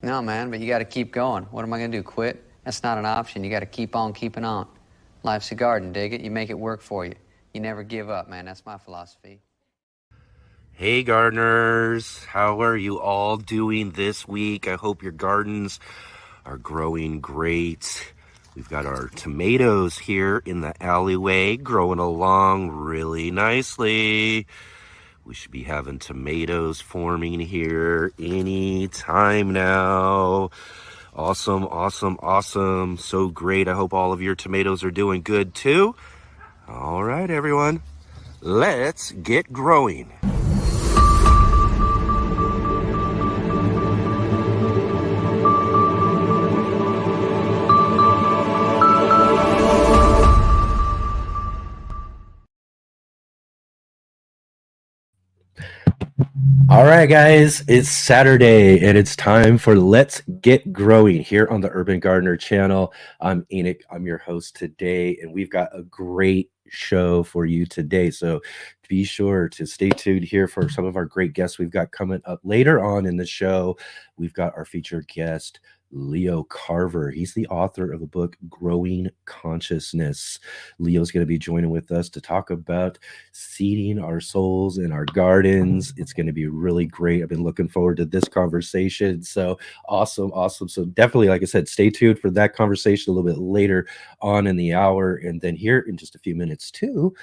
No, man, but you got to keep going. What am I going to do, quit? That's not an option. You got to keep on keeping on. Life's a garden, dig it? You make it work for you. You never give up, man. That's my philosophy. Hey gardeners, how are you all doing this week? I hope your gardens are growing great. We've got our tomatoes here in the alleyway growing along really nicely. We should be having tomatoes forming here any time now. Awesome, awesome, awesome. So great. I hope all of your tomatoes are doing good too. All right, everyone, let's get growing. All right, guys, it's Saturday and it's time for Let's Get Growing here on the Urban Gardener channel. I'm Enoch, I'm your host today, and we've got a great show for you today. So be sure to stay tuned here for some of our great guests we've got coming up later on in the show. We've got our featured guest, Leo Carver. He's the author of the book Growing Consciousness. Leo's going to be joining with us to talk about seeding our souls in our gardens. It's going to be really great. I've been looking forward to this conversation. So awesome, awesome. So definitely, like I said, stay tuned for that conversation a little bit later on in the hour. And then here in just a few minutes too,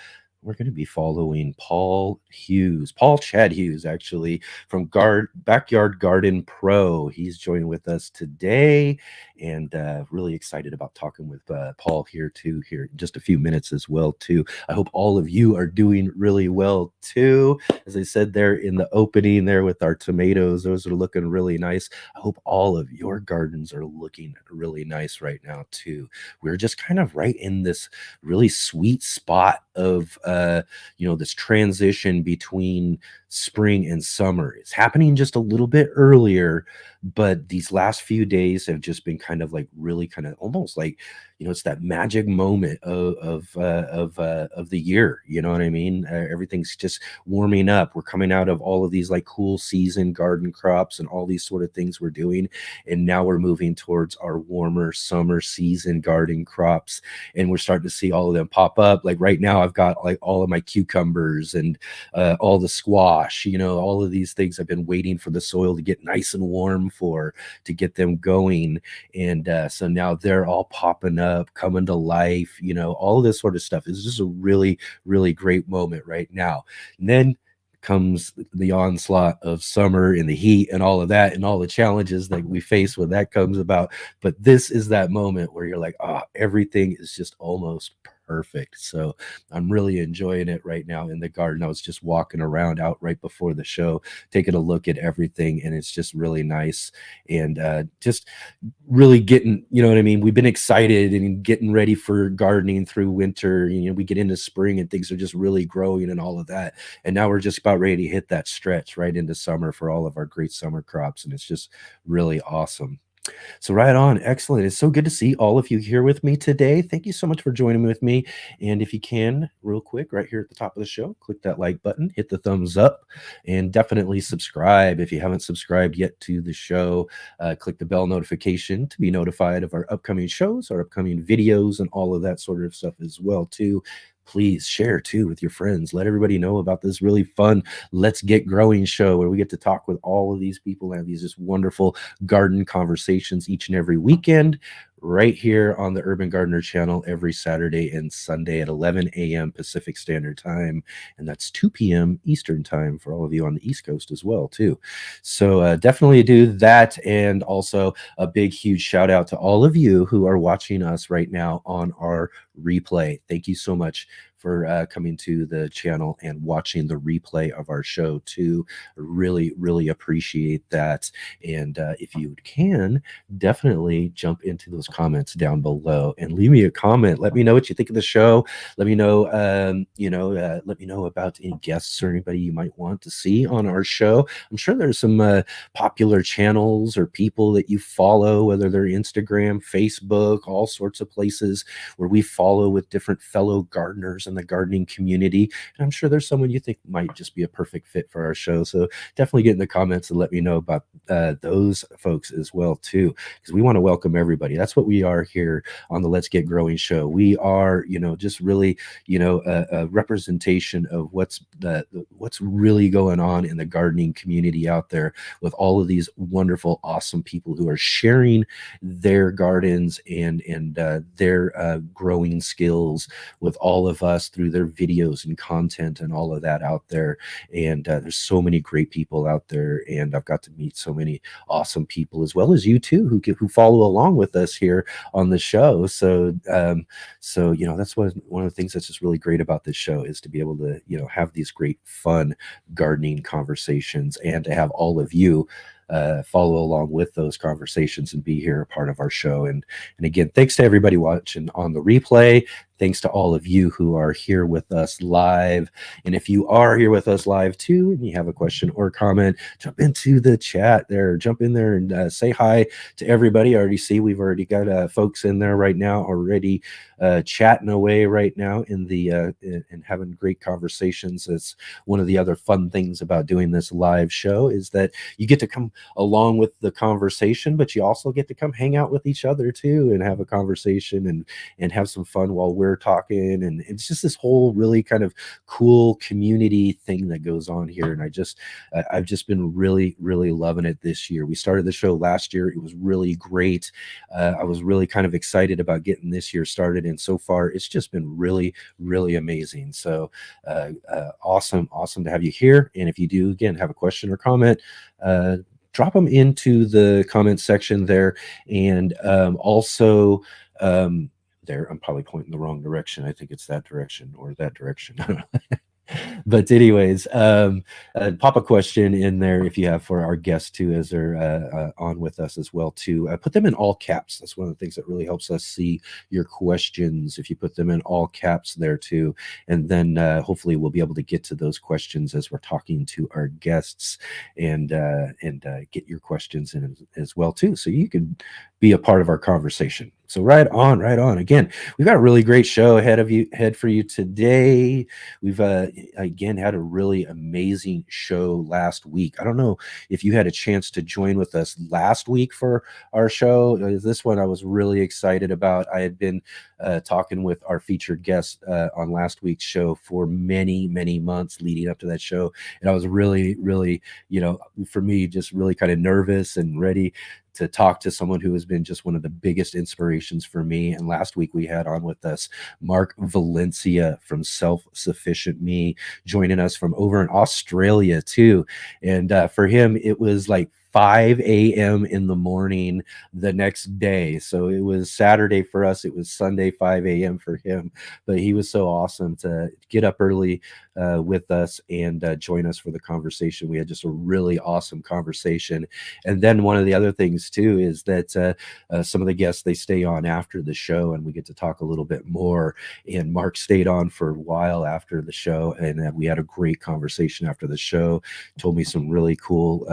we're going to be following Paul Chad Hughes, actually, from Backyard Garden Pro. He's joining with us today, and really excited about talking with Paul here in just a few minutes as well too. I hope all of you are doing really well too. As I said there in the opening there with our tomatoes, those are looking really nice. I hope all of your gardens are looking really nice right now too. We're just kind of right in this really sweet spot of this transition between spring and summer. It's happening just a little bit earlier, but these last few days have just been kind of like really kind of almost like, it's that magic moment of the year. You know what I mean? Everything's just warming up. We're coming out of all of these like cool season garden crops and all these sort of things we're doing, and now we're moving towards our warmer summer season garden crops, and we're starting to see all of them pop up. Like right now, I've got like all of my cucumbers and all the squash. All of these things I've been waiting for the soil to get nice and warm to get them going, and so now they're all popping up, coming to life. All of this sort of stuff is just a really, really great moment right now. And then comes the onslaught of summer and the heat and all of that and all the challenges that we face when that comes about. But this is that moment where you're like, everything is just almost perfect. So I'm really enjoying it right now in the garden. I was just walking around out right before the show, taking a look at everything, and it's just really nice, and just really getting, what I mean? We've been excited and getting ready for gardening through winter. We get into spring and things are just really growing and all of that. And now we're just about ready to hit that stretch right into summer for all of our great summer crops. And it's just really awesome. So right on. Excellent. It's so good to see all of you here with me today. Thank you so much for joining with me. And if you can, real quick, right here at the top of the show, click that like button, hit the thumbs up, and definitely subscribe if you haven't subscribed yet to the show. Click the bell notification to be notified of our upcoming shows, our upcoming videos, and all of that sort of stuff as well too. Please share too with your friends. Let everybody know about this really fun Let's Get Growing show where we get to talk with all of these people and have these just wonderful garden conversations each and every weekend right here on the Urban Gardener channel every Saturday and Sunday at 11 a.m. Pacific Standard Time. And that's 2 p.m. Eastern Time for all of you on the East Coast as well too. So definitely do that. And also a big, huge shout out to all of you who are watching us right now on our replay. Thank you so much for coming to the channel and watching the replay of our show too. Really, really appreciate that. And if you can, definitely jump into those comments down below and leave me a comment. Let me know what you think of the show. Let me know, let me know about any guests or anybody you might want to see on our show. I'm sure there's some popular channels or people that you follow, whether they're Instagram, Facebook, all sorts of places where we follow with different fellow gardeners and in the gardening community. And I'm sure there's someone you think might just be a perfect fit for our show. So definitely get in the comments and let me know about those folks as well too, because we want to welcome everybody. That's what we are here on the Let's Get Growing show. We are, just really, a representation of what's really going on in the gardening community out there, with all of these wonderful, awesome people who are sharing their gardens and their growing skills with all of us through their videos and content and all of that out there. And there's so many great people out there, and I've got to meet so many awesome people, as well as you too, who follow along with us here on the show. So that's one of the things that's just really great about this show, is to be able to have these great fun gardening conversations, and to have all of you follow along with those conversations and be here a part of our show. And again, thanks to everybody watching on the replay. Thanks to all of you who are here with us live. And if you are here with us live too, and you have a question or comment, jump into the chat there. Jump in there and say hi to everybody. I already see we've already got folks in there right now already chatting away right now in the and having great conversations. It's one of the other fun things about doing this live show, is that you get to come along with the conversation, but you also get to come hang out with each other too, and have a conversation and have some fun while we're talking. And it's just this whole really kind of cool community thing that goes on here. And I've just been really, really loving it this year. We started the show last year. It was really great. I was really kind of excited about getting this year started. And so far, it's just been really, really amazing. So awesome to have you here. And if you do, again, have a question or comment, drop them into the comment section there. And also, there, I'm probably pointing the wrong direction. I think it's that direction or that direction. I don't know. But anyways, pop a question in there if you have for our guests too, as they're on with us as well too. Put them in all caps. That's one of the things that really helps us see your questions, if you put them in all caps there too. And then hopefully we'll be able to get to those questions as we're talking to our guests, and get your questions in as well too, so you can be a part of our conversation. So right on. Again, we've got a really great show ahead for you today. We've again had a really amazing show last week. I don't know if you had a chance to join with us last week for our show. This one I was really excited about. I had been talking with our featured guest on last week's show for many, many months leading up to that show. And I was really, really, for me, just really kind of nervous and ready to talk to someone who has been just one of the biggest inspirations for me. And last week we had on with us Mark Valencia from Self-Sufficient Me, joining us from over in Australia too. And for him, it was like 5 a.m. in the morning the next day. So it was Saturday for us. It was Sunday, 5 a.m. for him. But he was so awesome to get up early with us and join us for the conversation. We had just a really awesome conversation. And then one of the other things too is that some of the guests, they stay on after the show and we get to talk a little bit more. And Mark stayed on for a while after the show, and we had a great conversation after the show. Told me some really cool,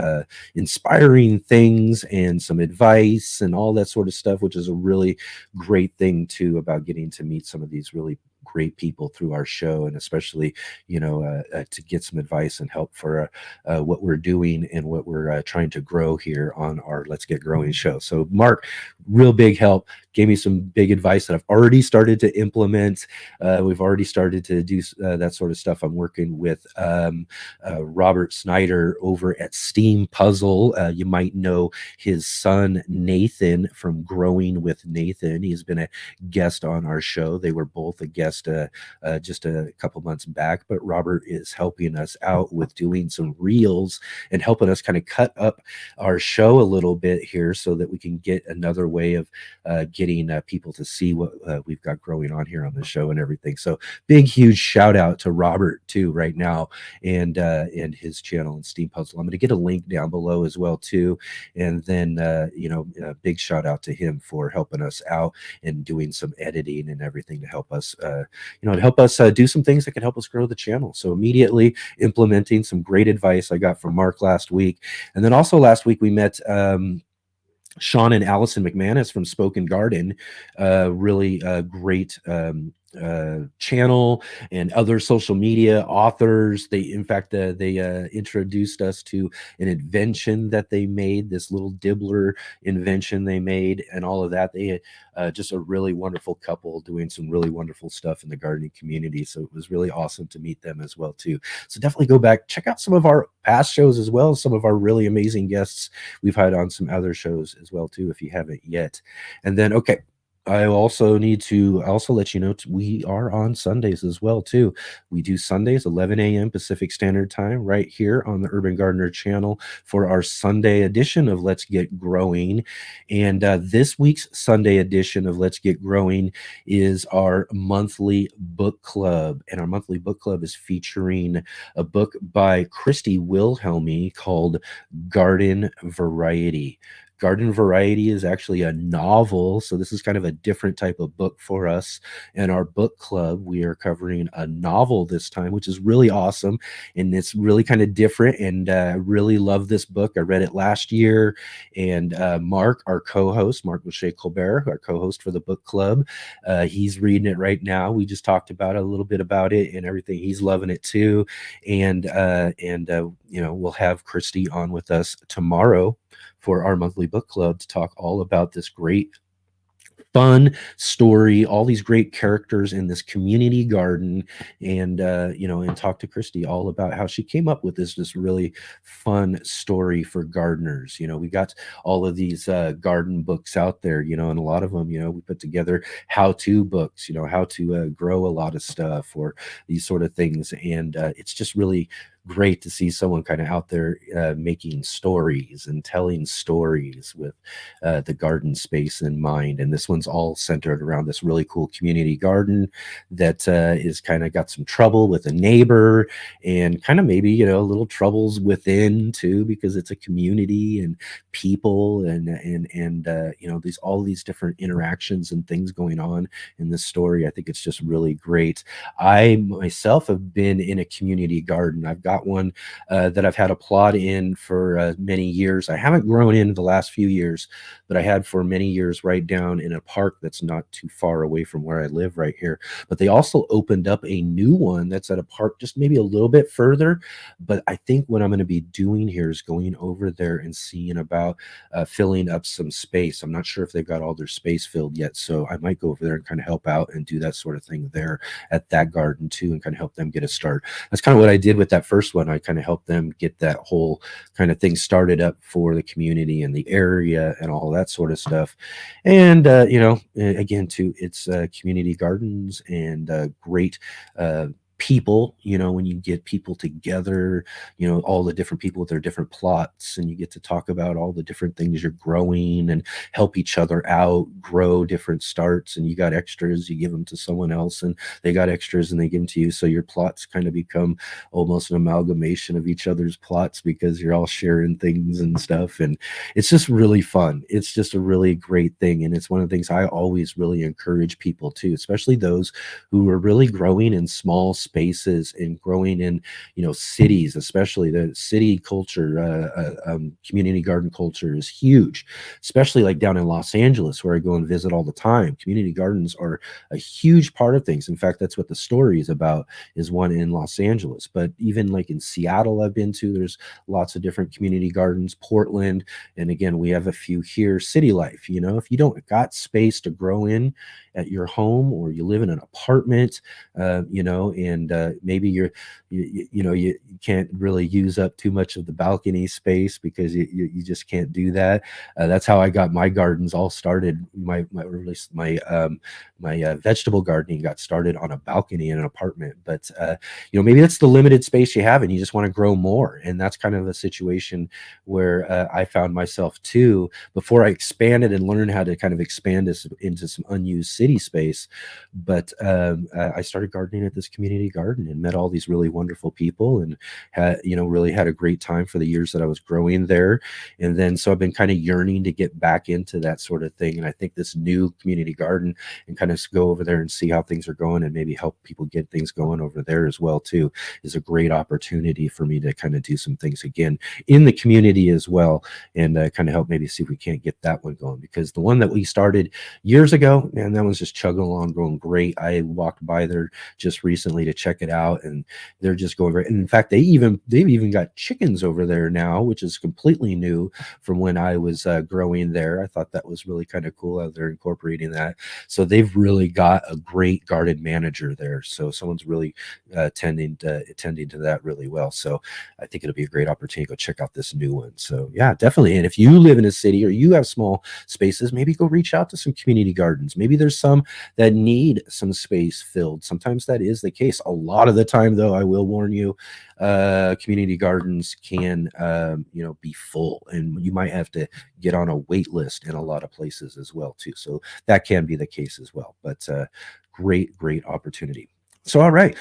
inspiring things and some advice and all that sort of stuff, which is a really great thing too about getting to meet some of these really great people through our show, and especially to get some advice and help for what we're doing and what we're trying to grow here on our Let's Get Growing show. So Mark, real big help, gave me some big advice that I've already started to implement. We've already started to do that sort of stuff. I'm working with Robert Snyder over at Steam Puzzle. You might know his son Nathan from Growing with Nathan. He's been a guest on our show. They were both a guest just a couple months back, but Robert is helping us out with doing some reels and helping us kind of cut up our show a little bit here so that we can get another way of getting people to see what we've got growing on here on the show and everything. So big, huge shout out to Robert too right now, and his channel and Steam Puzzle. I'm going to get a link down below as well too. And then, a big shout out to him for helping us out and doing some editing and everything to help us, do some things that can help us grow the channel. So immediately implementing some great advice I got from Mark last week. And then also last week we met Sean and Allison McManus from Spoken Garden, really great channel and other social media authors. They, in fact, they introduced us to an invention that they made, this little dibbler invention they made, and all of that. They just a really wonderful couple doing some really wonderful stuff in the gardening community. So it was really awesome to meet them as well too. So definitely go back, check out some of our past shows as well as some of our really amazing guests we've had on some other shows as well too, if you haven't yet. And then, okay, I also need to also let you know we are on Sundays as well too. We do Sundays 11 a.m. Pacific Standard Time right here on the Urban Gardener channel for our Sunday edition of Let's Get Growing. And this week's Sunday edition of Let's Get Growing is our monthly book club. And our monthly book club is featuring a book by Christy Wilhelmy called Garden Variety. Garden Variety is actually a novel, so this is kind of a different type of book for us. In our book club, we are covering a novel this time, which is really awesome, and it's really kind of different, and I really love this book. I read it last year, and Mark, our co-host, Mark Lachey Colbert, our co-host for the book club, he's reading it right now. We just talked about it, a little bit about it and everything. He's loving it too, and we'll have Christy on with us tomorrow for our monthly book club to talk all about this great fun story, all these great characters in this community garden, and and talk to Christy all about how she came up with this really fun story for gardeners. We got all of these garden books out there, and a lot of them, we put together how-to books, how to grow a lot of stuff or these sort of things, and it's just really great to see someone kind of out there making stories and telling stories with the garden space in mind. And this one's all centered around this really cool community garden that is kind of got some trouble with a neighbor and kind of maybe little troubles within too, because it's a community and people and these all these different interactions and things going on in this story. I think it's just really great. I myself have been in a community garden. I've got one that I've had a plot in for many years. I haven't grown in the last few years, but I had for many years right down in a park that's not too far away from where I live right here. But they also opened up a new one that's at a park just maybe a little bit further. But I think what I'm going to be doing here is going over there and seeing about filling up some space. I'm not sure if they've got all their space filled yet, so I might go over there and kind of help out and do that sort of thing there at that garden too, and kind of help them get a start. That's kind of what I did with that first one. I kind of helped them get that whole kind of thing started up for the community and the area and all that sort of stuff. And again too, it's community gardens and great people, when you get people together, all the different people with their different plots, and you get to talk about all the different things you're growing and help each other out, grow different starts, and you got extras, you give them to someone else, and they got extras and they give them to you. So your plots kind of become almost an amalgamation of each other's plots because you're all sharing things and stuff. And it's just really fun. It's just a really great thing. And it's one of the things I always really encourage people to, especially those who are really growing in small spaces and growing in cities, especially the city culture. Community garden culture is huge, especially like down in Los Angeles where I go and visit all the time. Community gardens are a huge part of things. In fact, that's what the story is about, is one in Los Angeles. But even like in Seattle I've been to, there's lots of different community gardens. Portland, and again we have a few here. City life, if you don't got space to grow in at your home, or you live in an apartment, and maybe you can't really use up too much of the balcony space because you just can't do that. That's how I got my gardens all started. My vegetable gardening got started on a balcony in an apartment. But maybe that's the limited space you have and you just want to grow more. And that's kind of a situation where I found myself too, before I expanded and learned how to kind of expand this into some unused city space. But I started gardening at this community garden and met all these really wonderful people, and had, really had a great time for the years that I was growing there. And then so I've been kind of yearning to get back into that sort of thing. And I think this new community garden, and kind of go over there and see how things are going and maybe help people get things going over there as well too, is a great opportunity for me to kind of do some things again in the community as well, and kind of help maybe see if we can't get that one going, because the one that we started years ago, man, that one's just chugging along, going great. I walked by there just recently to check it out, and they're just going great. And in fact, they've even got chickens over there now, which is completely new from when I was growing there. I thought that was really kind of cool how they're incorporating that. So they've really got a great garden manager there. So someone's really attending to that really well. So I think it'll be a great opportunity to go check out this new one. So yeah, definitely. And if you live in a city or you have small spaces, maybe go reach out to some community gardens. Maybe there's some that need some space filled. Sometimes that is the case. A lot of the time, though, I will warn you, community gardens can be full, and you might have to get on a wait list in a lot of places as well too. So that can be the case as well. But great opportunity. So all right,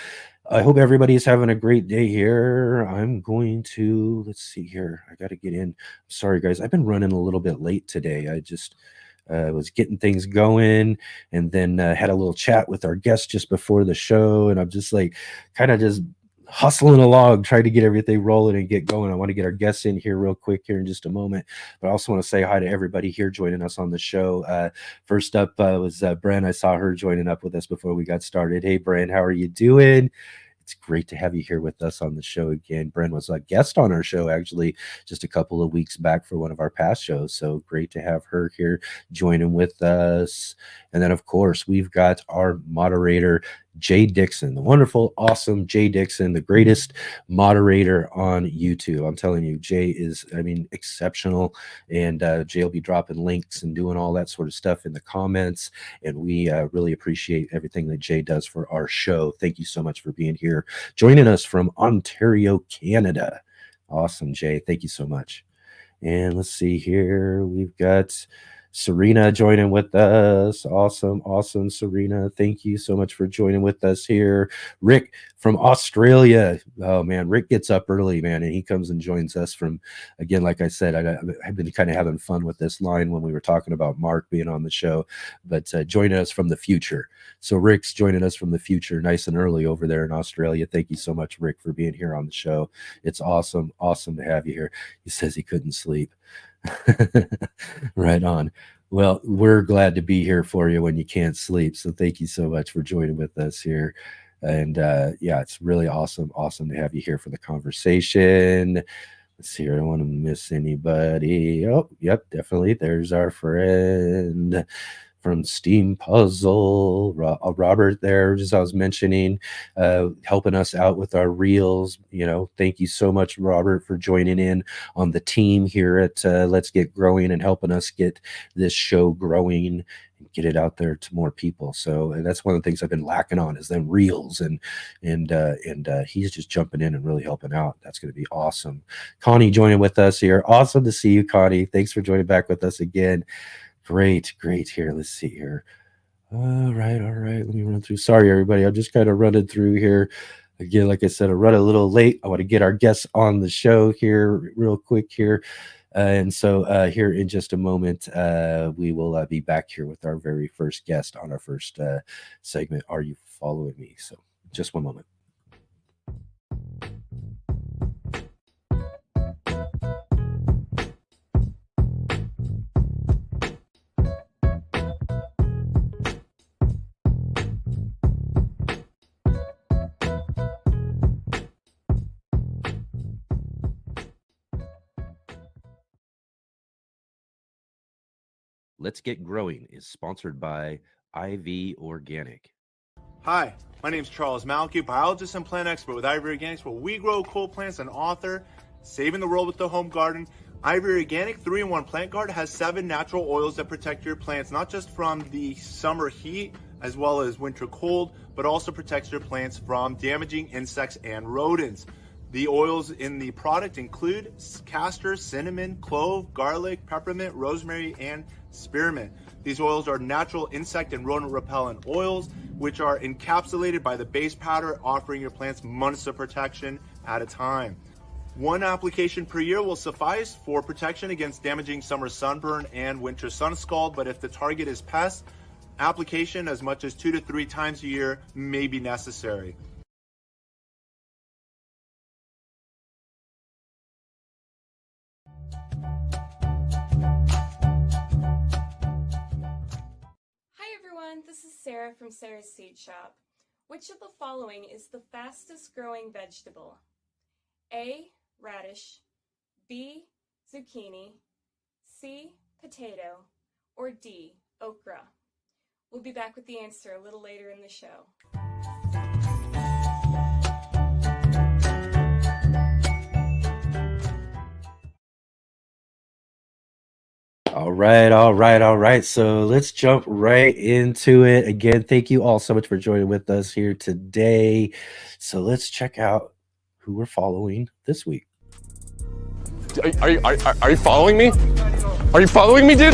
I hope everybody's having a great day here. I'm going to, let's see here, I got to get in. Sorry guys, I've been running a little bit late today. I just was getting things going, and then had a little chat with our guest just before the show, and I'm just like kind of just hustling along, trying to get everything rolling and get going. I want to get our guests in here real quick here in just a moment, but I also want to say hi to everybody here joining us on the show. First up was Bren. I saw her joining up with us before we got started. Hey Bren, how are you doing? It's great to have you here with us on the show again. Bren was a guest on our show actually just a couple of weeks back for one of our past shows. So great to have her here joining with us. And then, of course, we've got our moderator, Jay Dixon, the wonderful, awesome Jay Dixon, the greatest moderator on YouTube. I'm telling you, Jay is, exceptional. And Jay will be dropping links and doing all that sort of stuff in the comments. And we really appreciate everything that Jay does for our show. Thank you so much for being here, joining us from Ontario, Canada. Awesome, Jay. Thank you so much. And let's see here. We've got Serena joining with us. Awesome, Serena. Thank you so much for joining with us here. Rick from Australia. Oh man, Rick gets up early, man, and he comes and joins us from, again, like I said, I've been kind of having fun with this line when we were talking about Mark being on the show, but joining us from the future. So Rick's joining us from the future nice and early over there in Australia. Thank you so much, Rick, for being here on the show. It's awesome to have you here. He says he couldn't sleep. Right on. Well, we're glad to be here for you when you can't sleep. So thank you so much for joining with us here. And yeah, it's really awesome to have you here for the conversation. Let's see here. I don't want to miss anybody. Oh, yep, definitely. There's our friend from Steam Puzzle, Robert there, as I was mentioning, helping us out with our reels. Thank you so much, Robert, for joining in on the team here at Let's Get Growing and helping us get this show growing and get it out there to more people. So that's one of the things I've been lacking on is them reels, and he's just jumping in and really helping out. That's going to be awesome. Connie joining with us here. Awesome to see you, Connie. Thanks for joining back with us again. Great here. Let's see here. All right. Let me run through. Sorry, everybody. I'm just kind of running through here. Again, like I said, I run a little late. I want to get our guests on the show here real quick here. And so here in just a moment, we will be back here with our very first guest on our first segment. Are you following me? So just one moment. Let's Get Growing is sponsored by IV Organic. Hi, my name is Charles Malky, biologist and plant expert with IV Organics, where we grow cool plants and author Saving the World with the Home Garden. IV Organic 3-in-1 Plant Guard has 7 natural oils that protect your plants, not just from the summer heat as well as winter cold, but also protects your plants from damaging insects and rodents. The oils in the product include castor, cinnamon, clove, garlic, peppermint, rosemary, and spearmint. These oils are natural insect and rodent repellent oils, which are encapsulated by the base powder, offering your plants months of protection at a time. One application per year will suffice for protection against damaging summer sunburn and winter sun scald, but if the target is pests, application as much as 2 to 3 times a year may be necessary. Hi everyone, this is Sarah from Sarah's Seed Shop. Which of the following is the fastest growing vegetable? A. Radish, B. Zucchini, C. Potato, or D. Okra? We'll be back with the answer a little later in the show. All right, all right, all right. So let's jump right into it. Again, thank you all so much for joining with us here today. So let's check out who we're following this week. Are you following me? Are you following me, dude?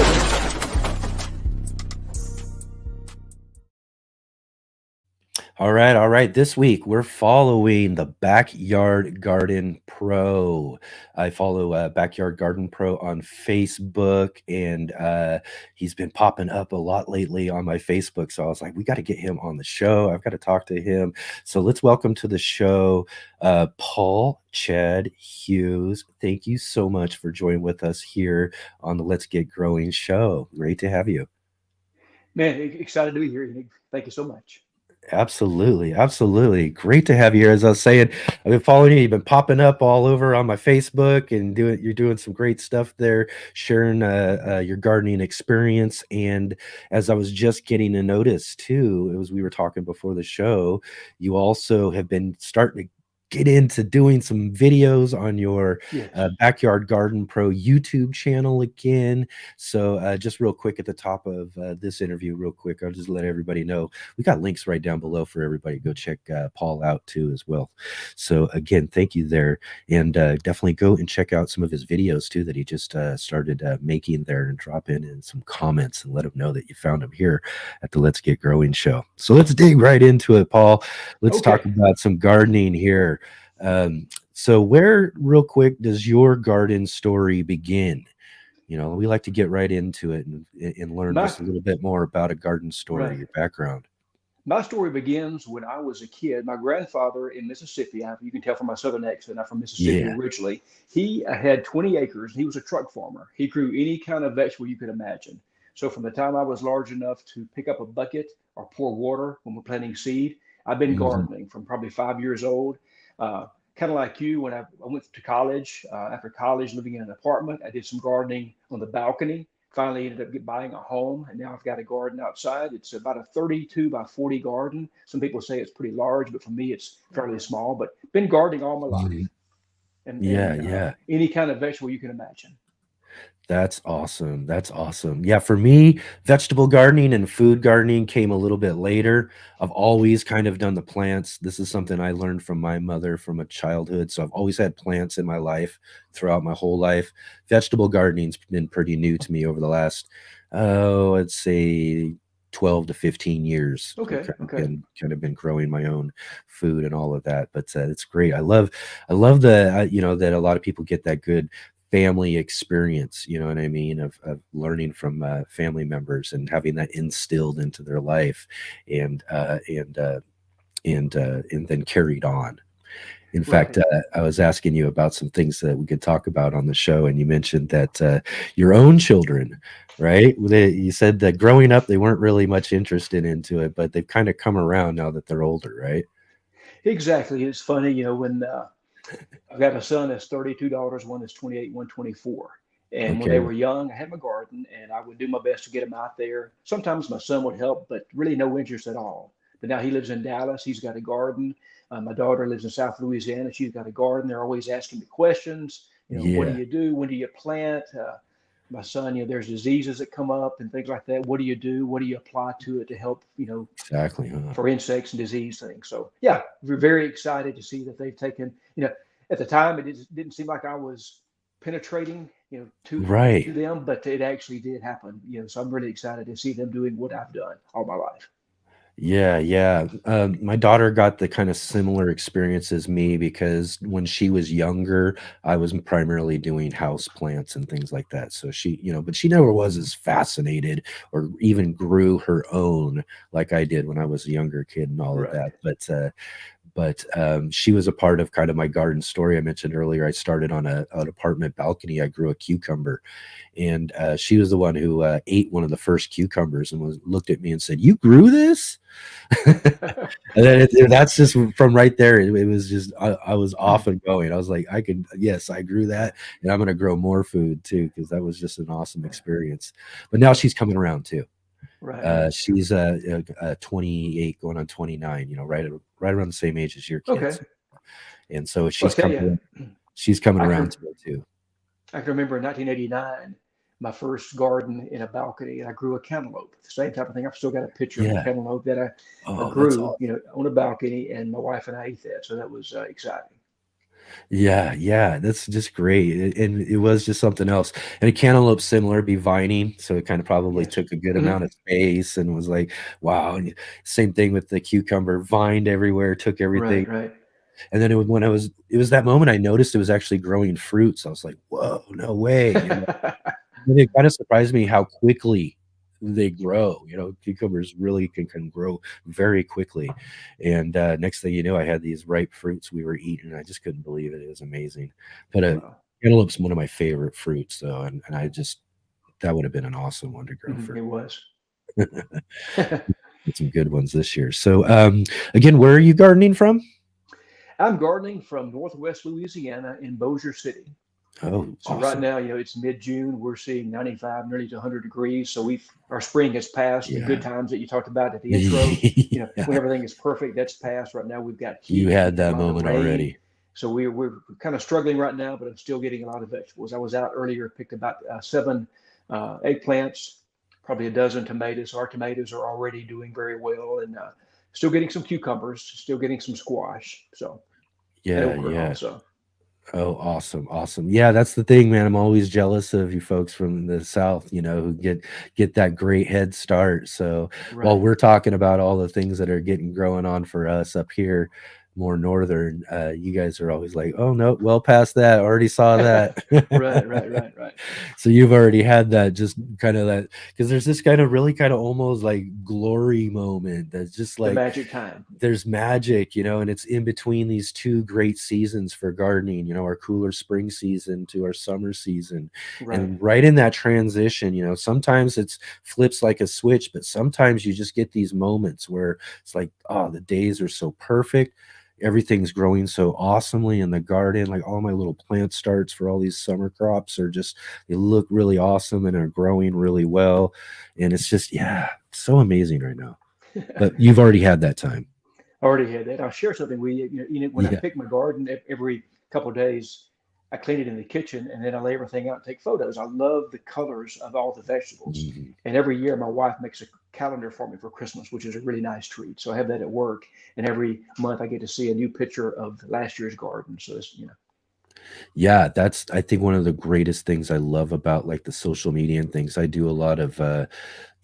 All right, all right. This week we're following the Backyard Garden Pro. I follow Backyard Garden Pro on Facebook, and he's been popping up a lot lately on my Facebook. So I was like, we got to get him on the show. I've got to talk to him. So let's welcome to the show Paul Chad Hughes. Thank you so much for joining with us here on the Let's Get Growing show. Great to have you. Man, excited to be here. Thank you so much. Absolutely, absolutely. Great to have you here. As I was saying, I've been following you. You've been popping up all over on my Facebook and you're doing some great stuff there, sharing your gardening experience. And as I was just getting to notice too, we were talking before the show, you also have been starting to get into doing some videos on your Backyard Garden Pro YouTube channel again. So just real quick at the top of this interview, real quick, I'll just let everybody know we got links right down below for everybody to go check Paul out too as well. So again, thank you there, and definitely go and check out some of his videos too that he just started making there, and drop in some comments and let him know that you found him here at the Let's Get Growing show. So let's dig right into it, Paul. Let's talk about some gardening here. So where, real quick, does your garden story begin? You know, we like to get right into it and learn just a little bit more about a garden story, your background. My story begins when I was a kid. My grandfather in Mississippi, you can tell from my southern accent, I'm from Mississippi originally. He had 20 acres. He was a truck farmer. He grew any kind of vegetable you could imagine. So from the time I was large enough to pick up a bucket or pour water when we're planting seed, I've been gardening from probably 5 years old. Kind of like you, when I went to college, after college, living in an apartment, I did some gardening on the balcony. Finally ended up buying a home, and now I've got a garden outside. It's about a 32 by 40 garden. Some people say it's pretty large, but for me, it's fairly small. But been gardening all my life. And any kind of vegetable you can imagine. That's awesome. That's awesome. Yeah, for me, vegetable gardening and food gardening came a little bit later. I've always kind of done the plants. This is something I learned from my mother from a childhood. So I've always had plants in my life throughout my whole life. Vegetable gardening's been pretty new to me over the last, I'd say 12 to 15 years. Kind of been growing my own food and all of that. But it's great. I love the, that a lot of people get that good family experience, you know what I mean, of learning from family members and having that instilled into their life, and then carried on. In fact, I was asking you about some things that we could talk about on the show, and you mentioned that your own children, right? You said that growing up they weren't really much interested into it, but they've kind of come around now that they're older, right? Exactly. It's funny, when I've got a son that's 32, daughters, one that's 28, one 24. And when they were young, I had my garden and I would do my best to get them out there. Sometimes my son would help, but really no interest at all. But now he lives in Dallas. He's got a garden. My daughter lives in South Louisiana. She's got a garden. They're always asking me questions. What do you do? When do you plant? My son, there's diseases that come up and things like that. What do you do? What do you apply to it to help, for insects and disease things? So yeah, we're very excited to see that they've taken, at the time, it didn't seem like I was penetrating, to Right. them, but it actually did happen. So I'm really excited to see them doing what I've done all my life. Yeah, yeah. My daughter got the kind of similar experience as me because when she was younger, I was primarily doing house plants and things like that. So she, but she never was as fascinated or even grew her own like I did when I was a younger kid and all of Right. that. But she was a part of kind of my garden story I mentioned earlier. I started on an apartment balcony. I grew a cucumber, and she was the one who ate one of the first cucumbers and looked at me and said, "You grew this?" And then that's just from right there. It was just I was off and going. I was like, yes, I grew that, and I'm going to grow more food too because that was just an awesome experience. But now she's coming around too. Right, right. She's 28, going on 29. Right around the same age as your Okay. kids, and so Well, I tell you, she's coming I around can to it too. I can remember in 1989, my first garden in a balcony, and I grew a cantaloupe. The same type of thing. I've still got a picture of a Yeah. cantaloupe that I Oh, that's grew, awesome. on a balcony, and my wife and I ate that. So that was exciting. Yeah, yeah, that's just great, and it was just something else, and a cantaloupe similar, be vining, so it kind of probably Yes. took a good Hmm. amount of space and was like, wow, and same thing with the cucumber, vined everywhere, took everything, Right, right. and then it was that moment I noticed it was actually growing fruits. I was like, "Whoa, no way," and it kinda surprised me how quickly they grow. Cucumbers really can grow very quickly, and, next thing you know, I had these ripe fruits we were eating, I just couldn't believe it. It was amazing. But, Wow. cantaloupe's one of my favorite fruits, though, and I just that would have been an awesome one to grow Mhm, for. it was. Get some good ones this year. So, again, where are you gardening from? I'm gardening from Northwest Louisiana in Bossier City. Oh, So right awesome. now, it's mid-June. We're seeing 95, nearly to 100 degrees. So our spring has passed. The good Yeah. times that you talked about at the intro, when Yeah. everything is perfect, that's passed. Right now, we've got You heat. We've had got a that lot of moment rain. already. So we're kind of struggling right now, but I'm still getting a lot of vegetables. I was out earlier, picked about 7 eggplants, probably a dozen tomatoes. Our tomatoes are already doing very well, and still getting some cucumbers, still getting some squash. So and Yeah, okra yeah. also. Oh, awesome, awesome. Yeah, that's the thing, man. I'm always jealous of you folks from the South, who get that great head start. So while Right. we're talking about all the things that are getting growing on for us up here, more northern, you guys are always like, oh no, well past that, already saw that. Right, right, right, right. So you've already had that, just kind of that, because there's this kind of really kind of almost like glory moment that's just The like magic time. there's magic, and it's in between these two great seasons for gardening, our cooler spring season to our summer season. Right. And right in that transition, sometimes it's flips like a switch, but sometimes you just get these moments where it's like, oh, the days are so perfect. Everything's growing so awesomely in the garden. Like all my little plant starts for all these summer crops are just, they look really awesome and are growing really well. And it's just, yeah, so amazing right now. But you've already had that time. Already had that. I'll share something with you. When I Yeah. pick my garden every couple of days, I clean it in the kitchen and then I lay everything out and take photos. I love the colors of all the vegetables. Mhm. And every year, my wife makes a calendar for me for Christmas, which is a really nice treat. So I have that at work. And every month, I get to see a new picture of last year's garden. So it's. Yeah, that's I think one of the greatest things I love about like the social media and things. I do a lot of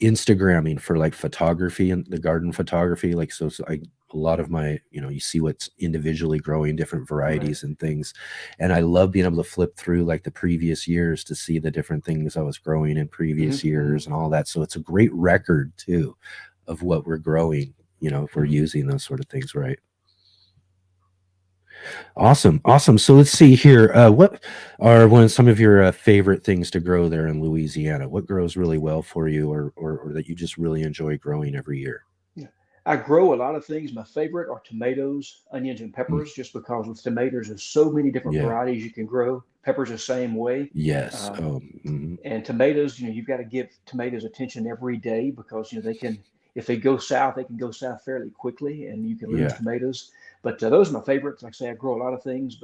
Instagramming for like photography and the garden photography. Like so a lot of my, you see what's individually growing, different Right. varieties and things. And I love being able to flip through like the previous years to see the different things I was growing in Hmm. previous Hmm. years and all that. So it's a great record too of what we're growing, if we're Hmm. using those sort of things right. Awesome, awesome. So let's see here. What are some of your favorite things to grow there in Louisiana? What grows really well for you, or that you just really enjoy growing every year? Yeah. I grow a lot of things. My favorite are tomatoes, onions, and Mm, peppers, just because with tomatoes, there's so many different yeah. varieties you can grow. Peppers the same way. Yes. Um, Oh. Mhm. and tomatoes, you've got to give tomatoes attention every day because, they can, if they go south, they can go south fairly quickly and you can lose Yeah. tomatoes. But those are my favorites. Like I say, I grow a lot of things,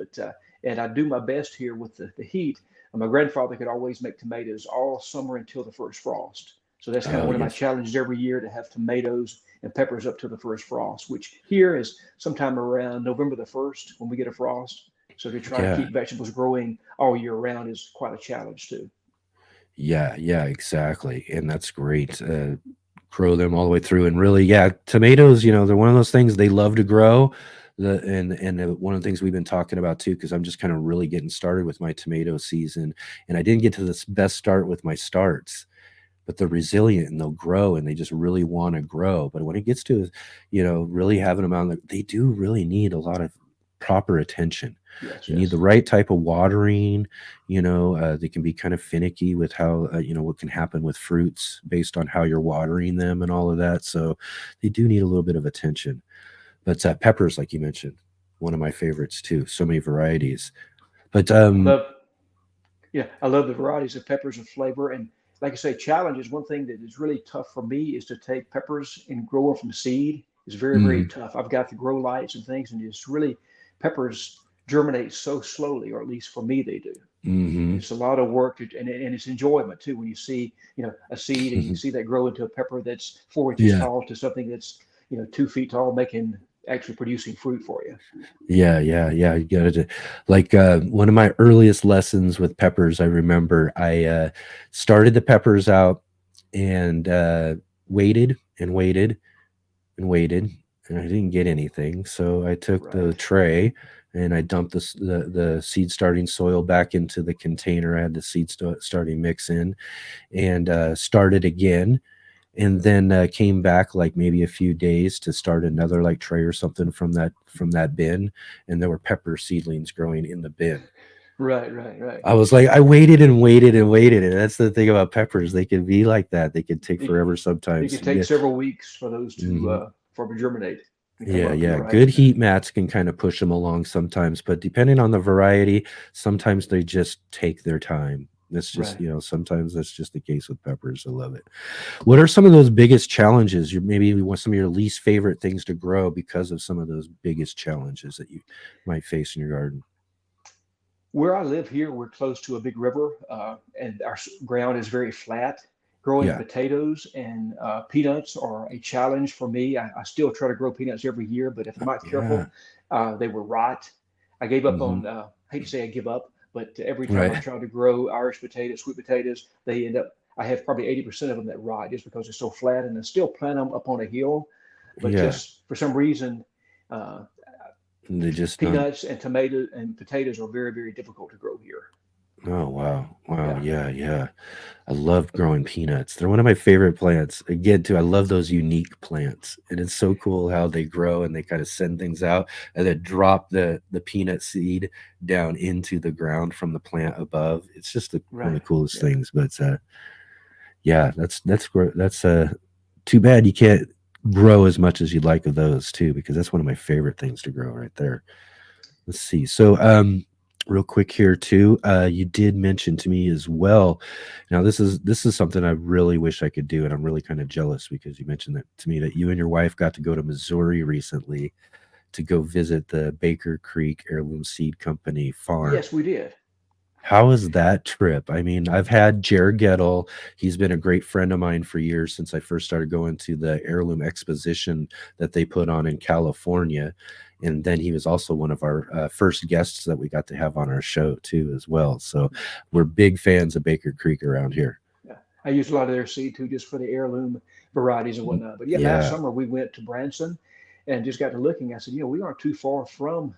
and I do my best here with the heat. And my grandfather could always make tomatoes all summer until the first frost. So that's kind of Oh one of my yes. challenges every year to have tomatoes and peppers up to the first frost, which here is sometime around November the 1st when we get a frost. So to try to Yeah. keep vegetables growing all year round is quite a challenge too. Yeah, yeah, exactly. And that's great. Grow them all the way through. And really, yeah, tomatoes, they're one of those things they love to grow. One of the things we've been talking about too, because I'm just kind of really getting started with my tomato season. And I didn't get to this best start with my starts, but they're resilient and they'll grow and they just really want to grow. But when it gets to, really having them on, they do really need a lot of proper attention. Yes, You need the yes. right type of watering. They can be kind of finicky with how, what can happen with fruits based on how you're watering them and all of that. So they do need a little bit of attention. But peppers, like you mentioned, one of my favorites too. So many varieties. But I love Yeah, I love the varieties of peppers and flavor. And like I say, challenges. One thing that is really tough for me is to take peppers and grow them from seed. It's very, very mm, tough. I've got the grow lights and things, and it's really peppers germinate so slowly, or at least for me they do. hmm It's a lot of work, and it's enjoyment too when you see a seed and you see that grow into a pepper that's 4 inches yeah. tall to something that's 2 feet tall, making actually producing fruit for you. Yeah, yeah, yeah. You got to like one of my earliest lessons with peppers. I remember I started the peppers out and waited and waited and waited, and I didn't get anything. So I took the Right. tray and I dumped the seed starting soil back into the container. I had the seed starting mix in and started again and then came back like maybe a few days to start another like tray or something from that bin, and there were pepper seedlings growing in the bin. Right, right, right. I was like, I waited and waited and waited, and that's the thing about peppers, they can be like that, they can take It, forever it sometimes. could take several weeks for those to Mhm. for them to germinate and come Yeah, up. You're yeah, right. good heat mats can kind of push them along sometimes, but depending on the variety, sometimes they just take their time. That's just, Right. sometimes that's just the case with peppers. I love it. What are some of those biggest challenges? You maybe want some of your least favorite things to grow because of some of those biggest challenges that you might face in your garden. Where I live here, we're close to a big river, and our ground is very flat. Growing Yeah. potatoes and peanuts are a challenge for me. I still try to grow peanuts every year, but if I'm not Yeah. careful, they will rot. I gave up hmm on, I hate to say I give up, but every time I've Right. tried to grow Irish potatoes, sweet potatoes, they end up, I have probably 80% of them that rot just because it's so flat, and I still plant them up on a hill. But Yeah. just for some reason, uh, And they just don't. peanuts and tomatoes and potatoes are very, very difficult to grow here. Oh wow. Wow. Yeah, Yeah. Yeah. I love growing peanuts. They're one of my favorite plants. Again, too, I love those unique plants. And it's so cool how they grow and they kind of send things out and then drop the peanut seed down into the ground from the plant above. It's just one of right. the coolest Yeah. things. But yeah, that's too bad you can't grow as much as you'd like of those too, because that's one of my favorite things to grow right there. Let's see. So real quick here too, you did mention to me as well. Now this is something I really wish I could do, and I'm really kind of jealous because you mentioned that to me that you and your wife got to go to Missouri recently to go visit the Baker Creek Heirloom Seed Company farm. Yes, we did. How was that trip? I mean, I've had Jared Gettle. He's been a great friend of mine for years since I first started going to the heirloom exposition that they put on in California. And then he was also one of our first guests that we got to have on our show too, as well. So we're big fans of Baker Creek around here. Yeah. I used a lot of their seed too, just for the heirloom varieties and whatnot. But yeah, last Yeah, summer we went to Branson and just got to looking. I said, we aren't too far from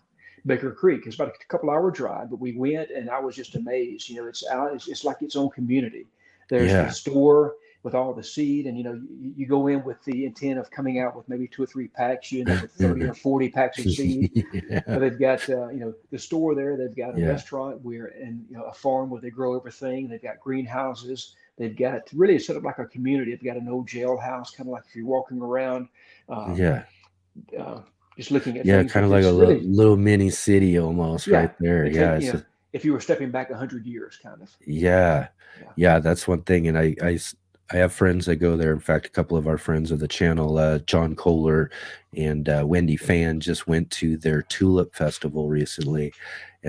Baker Creek. It's about a couple-hour drive, but we went and I was just amazed. It's out, it's like its own community. There's the yeah, store with all the seed, and you go in with the intent of coming out with maybe 2 or 3 packs. You end up with 30 or 40 packs of seed. yeah, They've got the store there. They've got a yeah, restaurant and a farm where they grow everything. They've got greenhouses. They've got really set up like a community. They've got an old jailhouse, kind of like if you're walking around, uh, yeah, uh, just looking at yeah. things. Kind But of like a it's really, little mini city almost right yeah, there. it's Yeah, like it's if you were stepping back 100 years, kind of. yeah, Yeah. yeah, that's one thing, and I have friends that go there. In fact, a couple of our friends of the channel, John Kohler and Wendy Fan, just went to their tulip festival recently,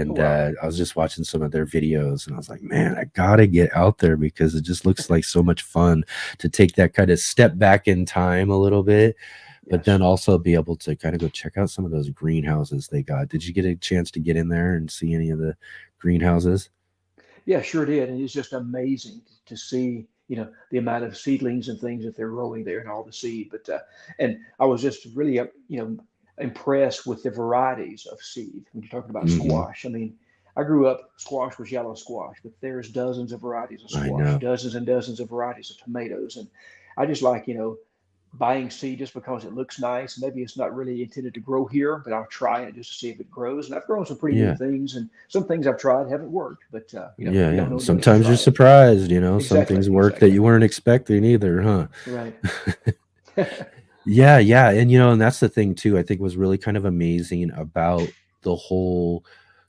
Oh and wow. I was just watching some of their videos, and I was like, man, I gotta get out there because it just looks like so much fun to take that kind of step back in time a little bit. but Yes. then also be able to kind of go check out some of those greenhouses they got. Did you get a chance to get in there and see any of the greenhouses? Yeah, sure did. And it's just amazing to see, the amount of seedlings and things that they're growing there and all the seed. But and I was just really, impressed with the varieties of seed. When you're talking about Hmm. squash, I mean, I grew up, squash was yellow squash, but there's dozens of varieties of I squash, know. dozens and dozens of varieties of tomatoes. And I just like, buying seed just because it looks nice. Maybe it's not really intended to grow here, but I'll try it just to see if it grows. And I've grown some pretty Yeah. neat things, and some things I've tried haven't wored. But Yeah, you yeah. don't know And until you sometimes you're try it. surprised, some Exactly, things work that exactly. you weren't expecting either, huh? Right. Yeah, yeah. And and that's the thing too, I think was really kind of amazing about the whole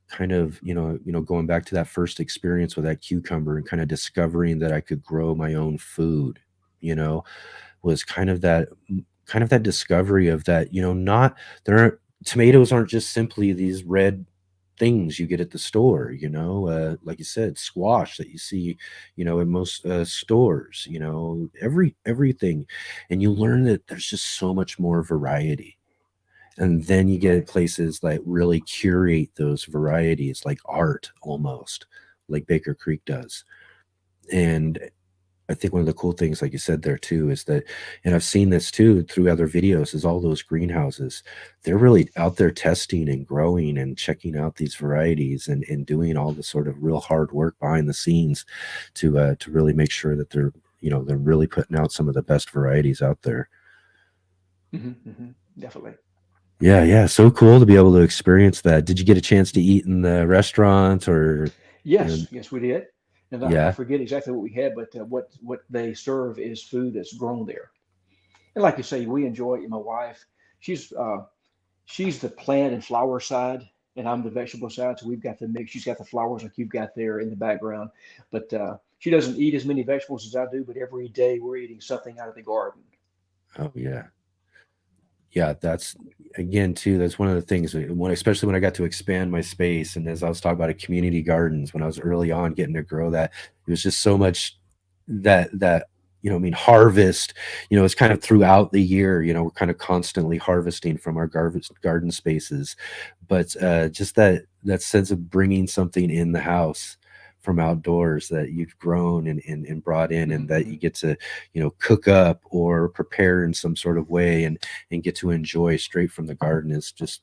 kind of, going back to that first experience with that cucumber and kind of discovering that I could grow my own food, you know, was kind of that discovery of that, not there aren't tomatoes aren't just simply these red things you get at the store, like you said, squash that you see, in most stores, everything. And you learn that there's just so much more variety. And then you get places that really curate those varieties like art almost, like Baker Creek does. And I think one of the cool things, like you said there too, is that, and I've seen this too through other videos, is all those greenhouses. They're really out there testing and growing and checking out these varieties and doing all the sort of real hard work behind the scenes to really make sure that they're really putting out some of the best varieties out there. Definitely. Yeah, yeah, so cool to be able to experience that. Did you get a chance to eat in the restaurant or, you know, Yes, yes, we did. And I yeah, forget exactly what we had, but what they serve is food that's grown there. And like you say, we enjoy it. My wife, she's she's the plant and flower side, and I'm the vegetable side. So we've got the mix. She's got the flowers like you've got there in the background, but she doesn't eat as many vegetables as I do. But every day we're eating something out of the garden. oh yeah. Yeah, that's again too. That's one of the things especially when I got to expand my space, and as I was talking about community gardens when I was early on getting to grow that, it was just so much that I mean, harvest. It's kind of throughout the year. We're kind of constantly harvesting from our garden spaces, but just that sense of bringing something in the house from outdoors that you've grown and brought in and that Mm-hmm. you get to cook up or prepare in some sort of way and get to enjoy straight from the garden is just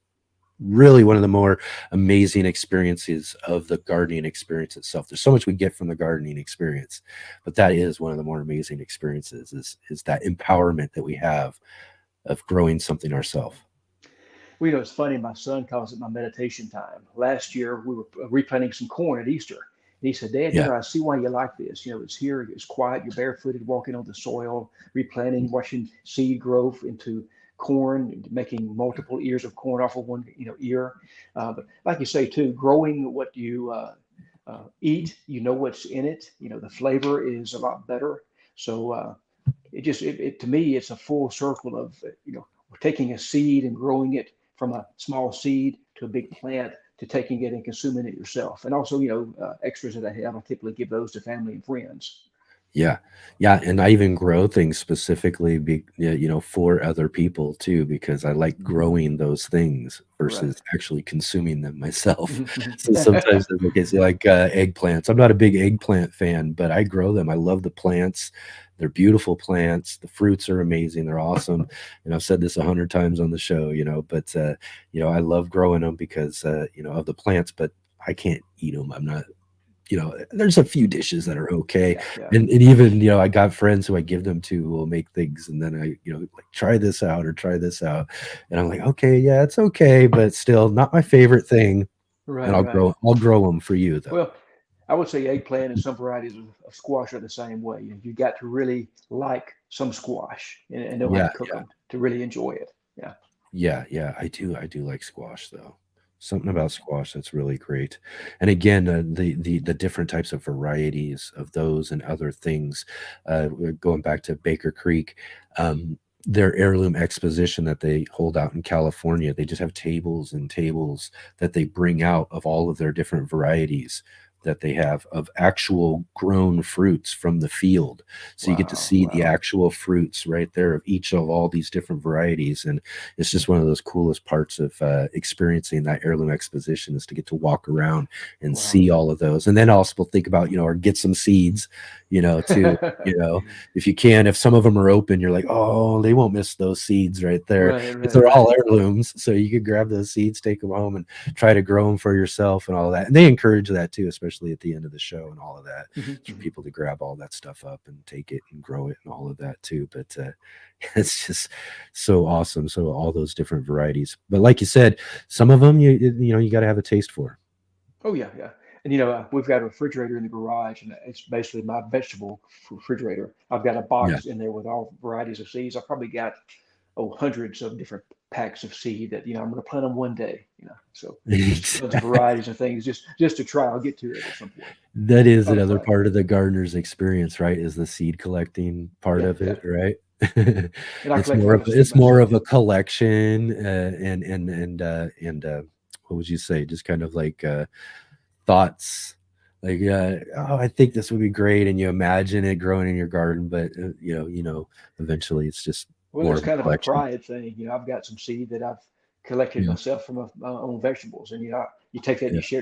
really one of the more amazing experiences of the gardening experience itself. There's so much we get from the gardening experience, but that is one of the more amazing experiences is that empowerment that we have of growing something ourselves. Well, it's funny. My son calls it my meditation time. Last year, we were replanting some corn at Easter. And he said, Dad, Yeah. I see why you like this. It's here, it's quiet, you're barefooted, walking on the soil, replanting, watching seed grow into corn, making multiple ears of corn off of one, ear. But like you say, too, growing what you eat, what's in it. The flavor is a lot better. So to me, it's a full circle of taking a seed and growing it from a small seed to a big plant to taking it and consuming it yourself. And also, extras that I have, I typically give those to family and friends. Yeah. Yeah, and I even grow things specifically for other people too, because I like growing those things Right. versus actually consuming them myself. So sometimes it's okay, so like, eggplants. I'm not a big eggplant fan, but I grow them. I love the plants. They're beautiful plants. The fruits are amazing. They're awesome. And I've said this 100 times on the show, but I love growing them because of the plants, but I can't eat them. I'm not there's a few dishes that are okay. Yeah, yeah. And even, I got friends who I give them to who will make things and then I, like try this out or try this out. And I'm like, okay, yeah, it's okay, but still not my favorite thing. And Right, right. I'll grow them for you though. Well, I would say eggplant and some varieties of squash are the same way. You got to really like some squash and know how to Yeah, cook yeah. them to really enjoy it. Yeah. Yeah, yeah, I do. I do like squash though. Something about squash that's really great. And again, the different types of varieties of those and other things. We're going back to Baker Creek, their heirloom exposition that they hold out in California. They just have tables and tables that they bring out of all of their different varieties that they have of actual grown fruits from the field. So you get to Wow, see the wow. actual fruits right there of each of all these different varieties. And it's just one of those coolest parts of experiencing that heirloom exposition is to get to walk around and Wow. see all of those. And then also think about, or get some seeds, to, if you can, if some of them are open, you're like, oh, they won't miss those seeds right there. Right, If right, they're all right. heirlooms, so you could grab those seeds, take them home, and try to grow them for yourself and all of that. And they encourage that too, especially at the end of the show and all of that, for people to grab all that stuff up and take it and grow it and all of that too. But it's just so awesome. So all those different varieties. But like you said, some of them you got to have a taste for. Oh yeah, yeah. And we've got a refrigerator in the garage, and it's basically my vegetable refrigerator. I've got a Yeah. box in there with all varieties of seeds. I've probably got hundreds of different packs of seed that I'm going to plant them one day. So just tons of varieties and things just to try. I'll get to it at some point. That is A lot of another fun. part of the gardener's experience, right? Is the seed collecting part Yeah, of yeah. it, right? And I It's collect a more lot of of seed it's more of myself. a collection, and what would you say? Just kind of like thoughts, like oh, I think this would be great, and you imagine it growing in your garden, but eventually it's just Well, more it's of a kind of a collection. pride thing. I've got some seed that I've collected Yeah, myself from my own vegetables, and you take that and yeah.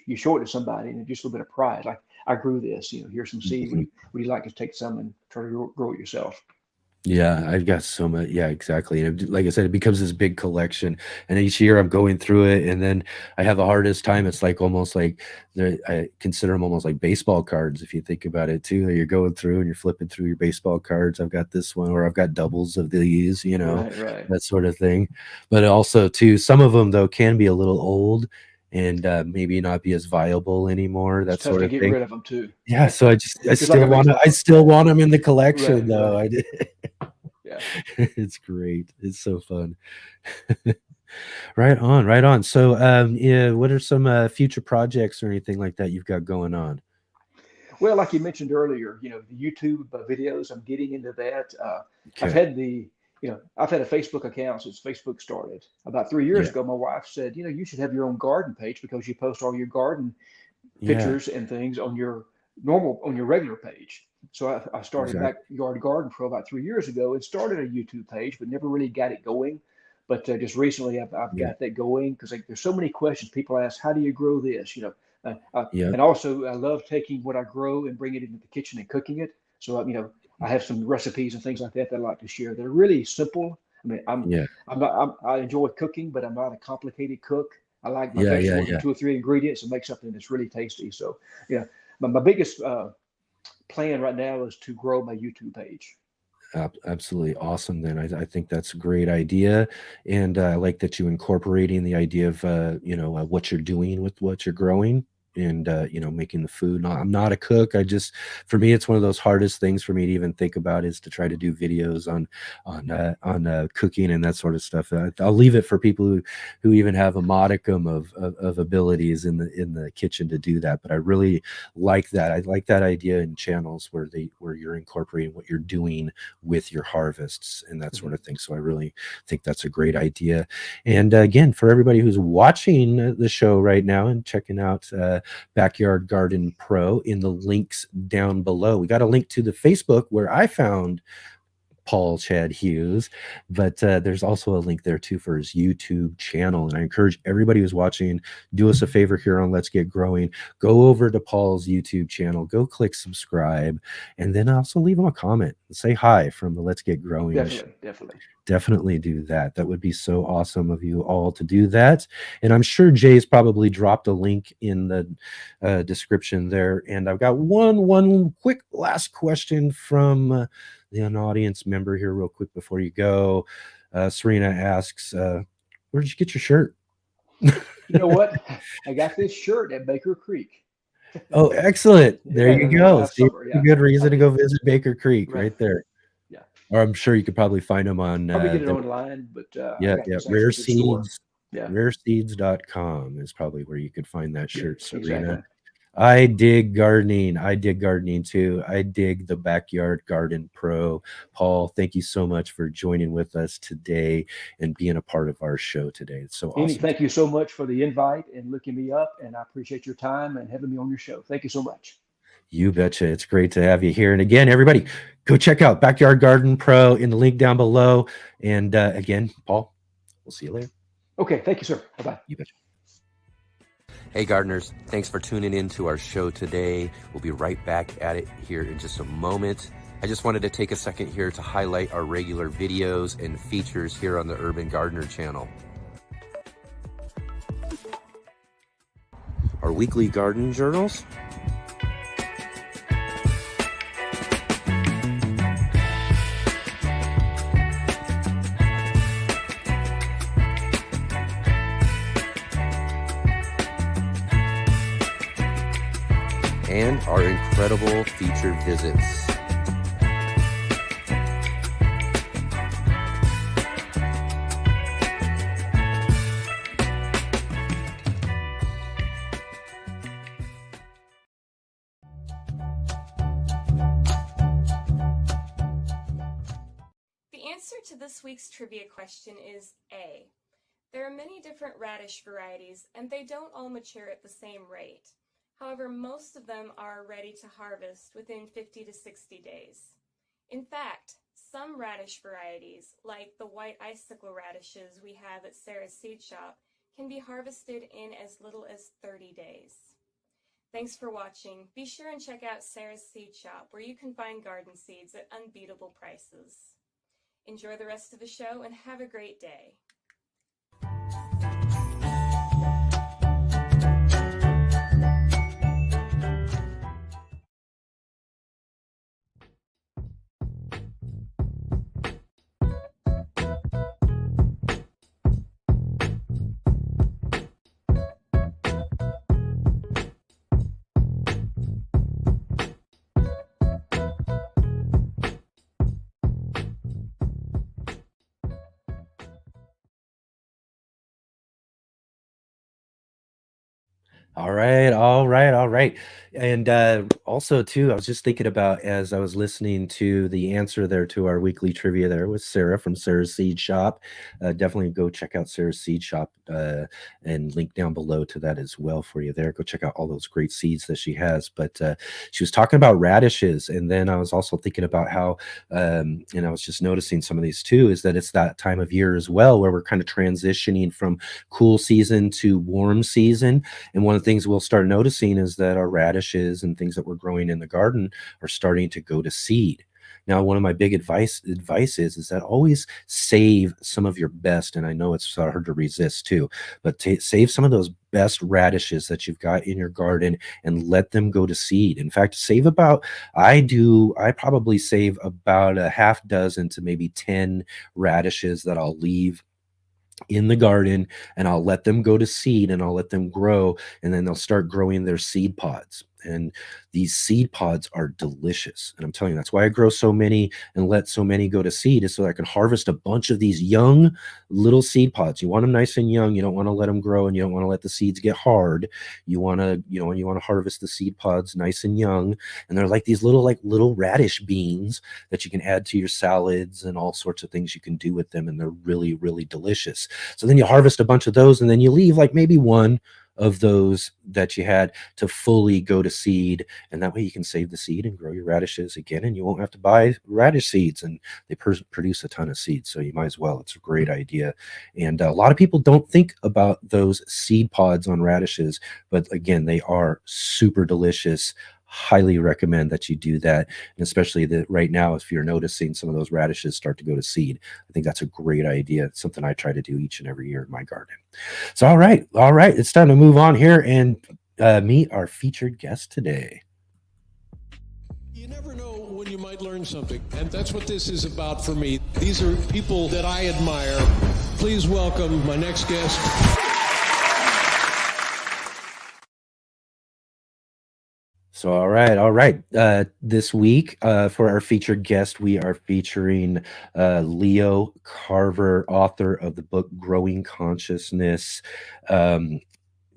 you show it to somebody, and it's just a little bit of pride. Like I grew this. Here's some seed. Mhm. Would you like to take some and try to grow it yourself? Yeah, I've got so much. Yeah, exactly. And like I said, it becomes this big collection. And each year I'm going through it, and then I have the hardest time. It's like almost like I consider them almost like baseball cards, if you think about it too. You're going through and you're flipping through your baseball cards. I've got this one, or I've got doubles of these, Right, right. that sort of thing. But also too, some of them though can be a little old and maybe not be as viable anymore, It's that tough sort to of get thing. rid of them too. Yeah, so I Just like a still want to baseball I card. still want them in the collection Right, though. right. I did. Yeah. It's great. It's so fun. Right on, right on. So, yeah, what are some future projects or anything like that you've got going on? Well, like you mentioned earlier, the YouTube videos, I'm getting into that. I've Okay. had I've had a Facebook account since Facebook started. About 3 years Yeah. ago, my wife said, you should have your own garden page because you post all your garden Yeah. pictures and things on your regular page. So I started Exactly. Backyard Garden Pro about 3 years ago and started a YouTube page, but never really got it going. But just recently, I've Yeah. got that going because there's so many questions. People ask, how do you grow this? Yeah. And also, I love taking what I grow and bring it into the kitchen and cooking it. So, I have some recipes and things like that I like to share. They're really simple. I mean, Yeah. I enjoy cooking, but I'm not a complicated cook. I like my Yeah. Yeah. vegetables and Yeah. two or three ingredients and make something that's really tasty. So, yeah, my biggest plan right now is to grow my YouTube page. Absolutely awesome. Then I think that's a great idea, and I like that you incorporating the idea of what you're doing with what you're growing, and making the food. I'm not a cook. For me, it's one of those hardest things for me to even think about is to try to do videos on cooking and that sort of stuff. I'll leave it for people who even have a modicum of abilities in the kitchen to do that. But I really like that. I like that idea in channels where you're incorporating what you're doing with your harvests and that Mhm. sort of thing. So I really think that's a great idea. And again, for everybody who's watching the show right now and checking out Backyard Garden Pro in the links down below, we got a link to the Facebook where I found Paul Chad Hughes, but there's also a link there too for his YouTube channel. And I encourage everybody who's watching, do us a favor here on Let's Get Growing. Go over to Paul's YouTube channel, go click subscribe, and then also leave him a comment and say hi from the Let's Get Growing show. Definitely, definitely. Definitely do that. That would be so awesome of you all to do that. And I'm sure Jay's probably dropped a link in the description there. And I've got one quick last question from an audience member here real quick before you go. Serena asks, where did you get your shirt? You know what? I got this shirt at Baker Creek. Oh, excellent. There Yeah, you go. last See, summer. a Yeah, good reason to I, go visit Baker Creek right. right there. Yeah, Or I'm sure you could probably find them on probably get it the online, but I yeah, got yeah. this Rare actually at the store. Seeds, Yeah, rareseeds.com is probably where you could find that yeah, shirt, Serena. exactly. I dig gardening. I dig gardening too. I dig the Backyard Garden Pro. Paul, thank you so much for joining with us today and being a part of our show today. It's so Amy, awesome. thank you so much for the invite and looking me up, and I appreciate your time and having me on your show. Thank you so much. You betcha. It's great to have you here. And again, everybody, go check out Backyard Garden Pro in the link down below. And again, Paul, we'll see you later. Okay, thank you, sir. Bye-bye. You betcha. Hey, gardeners, thanks for tuning in to our show today. We'll be right back at it here in just a moment. I just wanted to take a second here to highlight our regular videos and features here on the Urban Gardener channel. Our weekly garden journals, and our incredible featured visits. The answer to this week's trivia question is A. There are many different radish varieties, and they don't all mature at the same rate. However, most of them are ready to harvest within 50 to 60 days. In fact, some radish varieties, like the white icicle radishes we have at Sarah's Seed Shop, can be harvested in as little as 30 days. Thanks for watching. Be sure and check out Sarah's Seed Shop, where you can find garden seeds at unbeatable prices. Enjoy the rest of the show and have a great day. All right, all right, all right. And also, too, I was just thinking about as I was listening to the answer there to our weekly trivia there with Sarah from Sarah's Seed Shop. Definitely go check out Sarah's Seed Shop and link down below to that as well for you there. Go check out all those great seeds that she has. But she was talking about radishes. And then I was also thinking about how, and I was just noticing some of these too, is that it's that time of year as well where we're kind of transitioning from cool season to warm season. And one of the things we'll start noticing is that our radishes and things that we're growing in the garden are starting to go to seed. Now, one of my big advice is that always save some of your best, and I know it's hard to resist too, but save some of those best radishes that you've got in your garden and let them go to seed. In fact, I probably save about a half dozen to maybe 10 radishes that I'll leave in the garden, and I'll let them go to seed and I'll let them grow, and then they'll start growing their seed pods. And these seed pods are delicious. And I'm telling you, that's why I grow so many and let so many go to seed, is so that I can harvest a bunch of these young little seed pods. You want them nice and young. You don't want to let them grow, and you don't want to let the seeds get hard. You want to, you want to harvest the seed pods nice and young. And they're like these little radish beans that you can add to your salads and all sorts of things you can do with them. And they're really, really delicious. So then you harvest a bunch of those, and then you leave like maybe one of those that you had to fully go to seed, and that way you can save the seed and grow your radishes again, and you won't have to buy radish seeds, and they produce a ton of seeds, so you might as well. It's a great idea. And a lot of people don't think about those seed pods on radishes, but again, they are super delicious. Highly recommend that you do that, and especially that right now, if you're noticing some of those radishes start to go to seed, I think that's a great idea. It's something I try to do each and every year in my garden. So all right, it's time to move on here and meet our featured guest today. You never know when you might learn something, and that's what this is about for me. These are people that I admire. Please welcome my next guest. So, all right. This week, for our featured guest, we are featuring Leo Carver, author of the book Growing Consciousness. And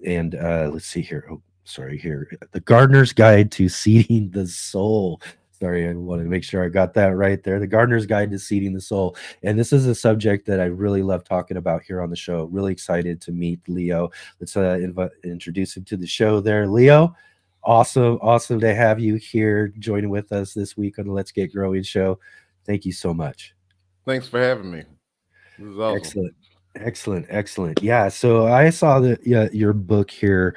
let's see here. Oh, sorry here, The Gardener's Guide to Seeding the Soul. Sorry, I wanted to make sure I got that right there. The Gardener's Guide to Seeding the Soul. And this is a subject that I really love talking about here on the show. Really excited to meet Leo. Let's introduce him to the show there. Leo, awesome to have you here joining with us this week on the Let's Get Growing show. Thank you so much. Thanks for having me. This is awesome. Excellent. Yeah, so I saw your book here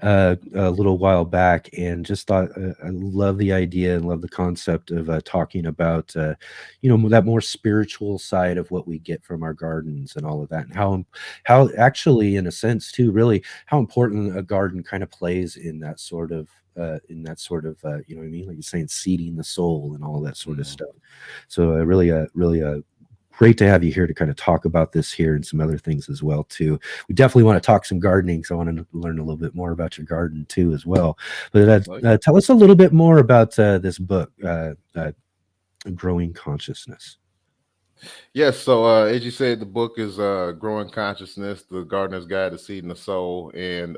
a little while back, and just thought I love the idea and love the concept of talking about that more spiritual side of what we get from our gardens and all of that, and how actually, in a sense too, really how important a garden kind of plays in that sort of you know what I mean, like you're saying, seeding the soul and all that sort of stuff. So really great to have you here to kind of talk about this here and some other things as well too. We definitely want to talk some gardening, so I want to learn a little bit more about your garden too as well. But tell us a little bit more about this book, Growing Consciousness. Yes, so as you said, the book is Growing Consciousness, The Gardener's Guide to Seeding the Soul. And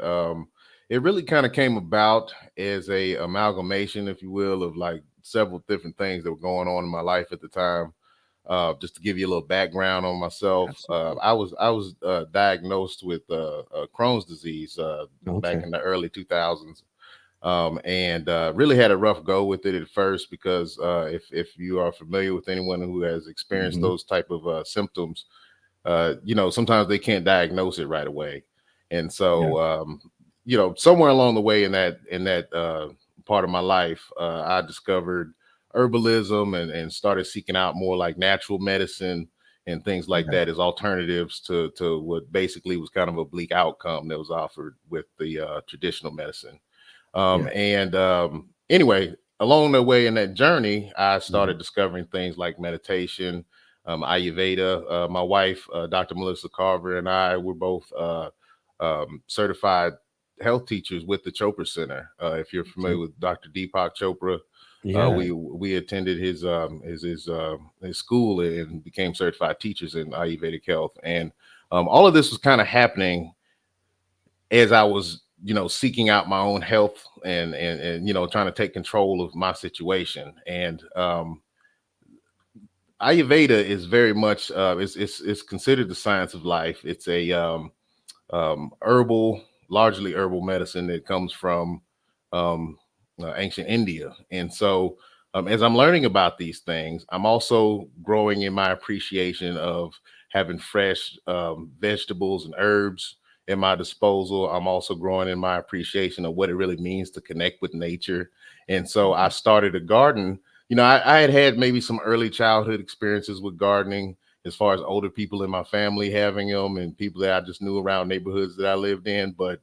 it really kind of came about as a amalgamation, if you will, of like several different things that were going on in my life at the time. Just to give you a little background on myself, I was diagnosed with Crohn's disease back in the early 2000s, and really had a rough go with it at first because if you are familiar with anyone who has experienced those type of symptoms, sometimes they can't diagnose it right away, and so somewhere along the way in that part of my life, I discovered herbalism and started seeking out more like natural medicine and things like that as alternatives to what basically was kind of a bleak outcome that was offered with the traditional medicine. Anyway, along the way in that journey, I started discovering things like meditation, Ayurveda. My wife, Dr. Leo Carver, and I were both certified health teachers with the Chopra Center. If you're familiar with Dr. Deepak Chopra, we attended his school and became certified teachers in Ayurvedic health. And all of this was kind of happening as I was, seeking out my own health and trying to take control of my situation. And Ayurveda is very much it's considered the science of life. It's a largely herbal medicine that comes from ancient India. And so as I'm learning about these things, I'm also growing in my appreciation of having fresh vegetables and herbs at my disposal. I'm also growing in my appreciation of what it really means to connect with nature. And so I started a garden. I had maybe some early childhood experiences with gardening, as far as older people in my family having them and people that I just knew around neighborhoods that I lived in, but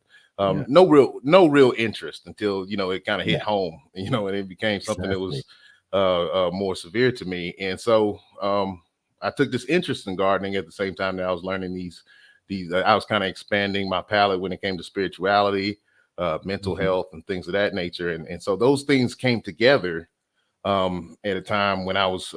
no real interest until, it kind of hit home, and it became something that was more severe to me. And so I took this interest in gardening at the same time that I was learning these I was kind of expanding my palette when it came to spirituality, mental health and things of that nature. And so those things came together at a time when I was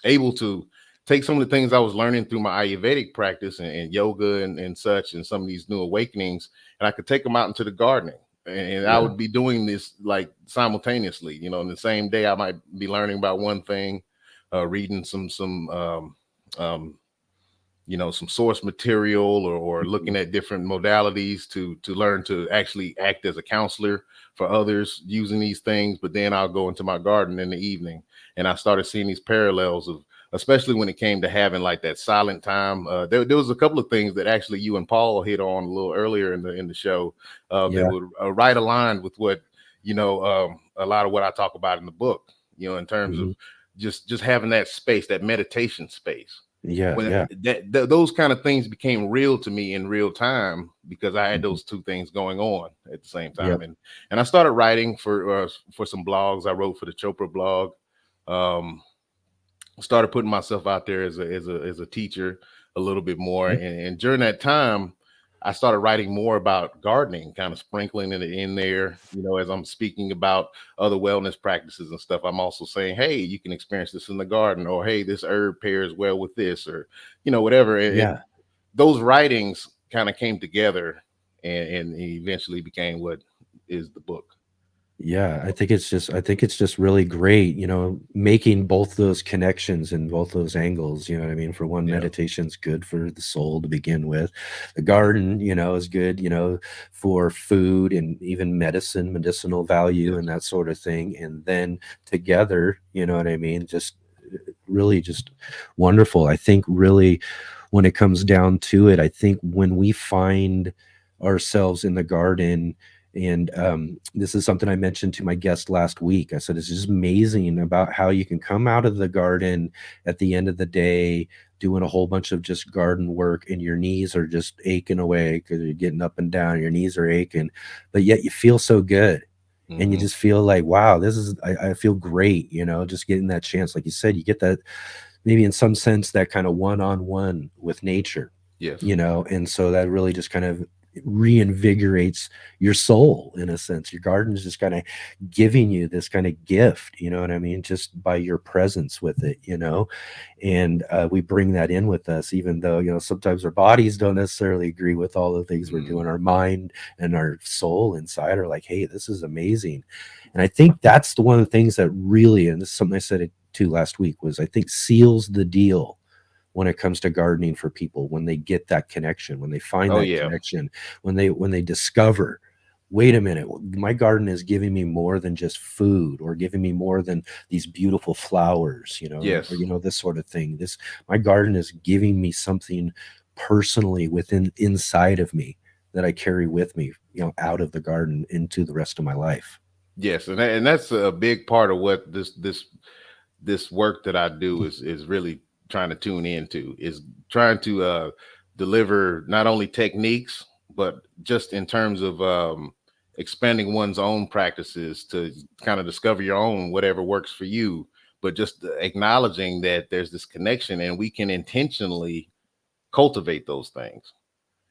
able to take some of the things I was learning through my Ayurvedic practice and yoga and such, and some of these new awakenings, and I could take them out into the gardening. And I would be doing this like simultaneously, in the same day. I might be learning about one thing, reading some source material or looking at different modalities to learn to actually act as a counselor for others using these things. But then I'll go into my garden in the evening, and I started seeing these parallels of, especially when it came to having like that silent time. There was a couple of things that actually you and Paul hit on a little earlier in the show that were right aligned with what, a lot of what I talk about in the book, in terms of just having that space, that meditation space. Those kind of things became real to me in real time because I had those two things going on at the same time. And I started writing for some blogs. I wrote for the Chopra blog. Started putting myself out there as a teacher a little bit more. And during that time, I started writing more about gardening, kind of sprinkling it in there, as I'm speaking about other wellness practices and stuff. I'm also saying, hey, you can experience this in the garden, or hey, this herb pairs well with this, or, whatever. Those writings kind of came together and eventually became what is the book. Yeah, I think it's just really great, making both those connections and both those angles, you know what I mean? For one, Yeah. meditation's good for the soul to begin with. The garden, is good, for food and even medicinal value Yes. and that sort of thing. And then together, you know what I mean? Just really just wonderful. I think really when it comes down to it, I think when we find ourselves in the garden, and this is something I mentioned to my guest last week. I said, it's just amazing about how you can come out of the garden at the end of the day doing a whole bunch of just garden work and your knees are just aching away because you're getting up and down, your knees are aching, but yet you feel so good. And you Mhm. just feel like, wow, I feel great, just getting that chance. Like you said, you get that maybe in some sense that kind of one-on-one with nature, Yes. and so that really just kind of reinvigorates your soul in a sense. Your garden is just kind of giving you this kind of gift, you know what I mean, just by your presence with it, and we bring that in with us, even though sometimes our bodies don't necessarily agree with all the things we're doing. Our mind and our soul inside are like, hey, this is amazing. And I think that's the one of the things that really, and this is something I said it too last week, was I think seals the deal when it comes to gardening for people, when they get that connection, when they find Oh that yeah. connection, when they discover, wait a minute, my garden is giving me more than just food or giving me more than these beautiful flowers, or Yes. this sort of thing. My garden is giving me something personally within inside of me that I carry with me, out of the garden into the rest of my life. Yes, and that's a big part of what this work that I do is really trying to tune into, is trying to deliver not only techniques, but just in terms of expanding one's own practices to kind of discover your own whatever works for you, but just acknowledging that there's this connection and we can intentionally cultivate those things.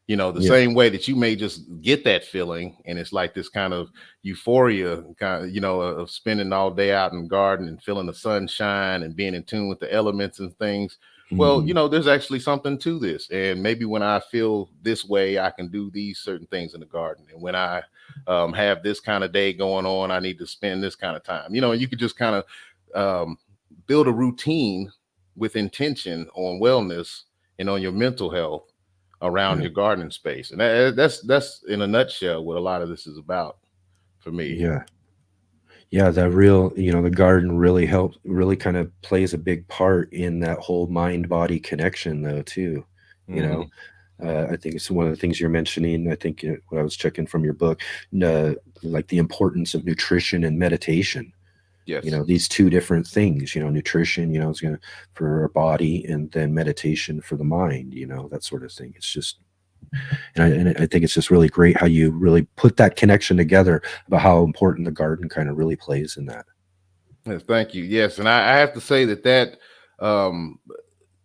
The Yeah. same way that you may just get that feeling and it's like this kind of euphoria kind of, of spending all day out in the garden and feeling the sunshine and being in tune with the elements and things. Well, Mhm. there's actually something to this. And maybe when I feel this way, I can do these certain things in the garden. And when I have this kind of day going on, I need to spend this kind of time. You could just kind of build a routine with intention on wellness and on your mental health around Yeah. your gardening space. And that's in a nutshell what a lot of this is about for me. Yeah. Yeah, that real, the garden really kind of plays a big part in that whole mind body connection, though, too. You know, Mhm. I think it's one of the things you're mentioning. I think what I was checking from your book, like the importance of nutrition and meditation. Yes. These two different things. Nutrition, is gonna for our body, and then meditation for the mind. That sort of thing. It's just and I think it's just really great how you really put that connection together about how important the garden kind of really plays in that. Yes, thank you. Yes, and I have to say that um,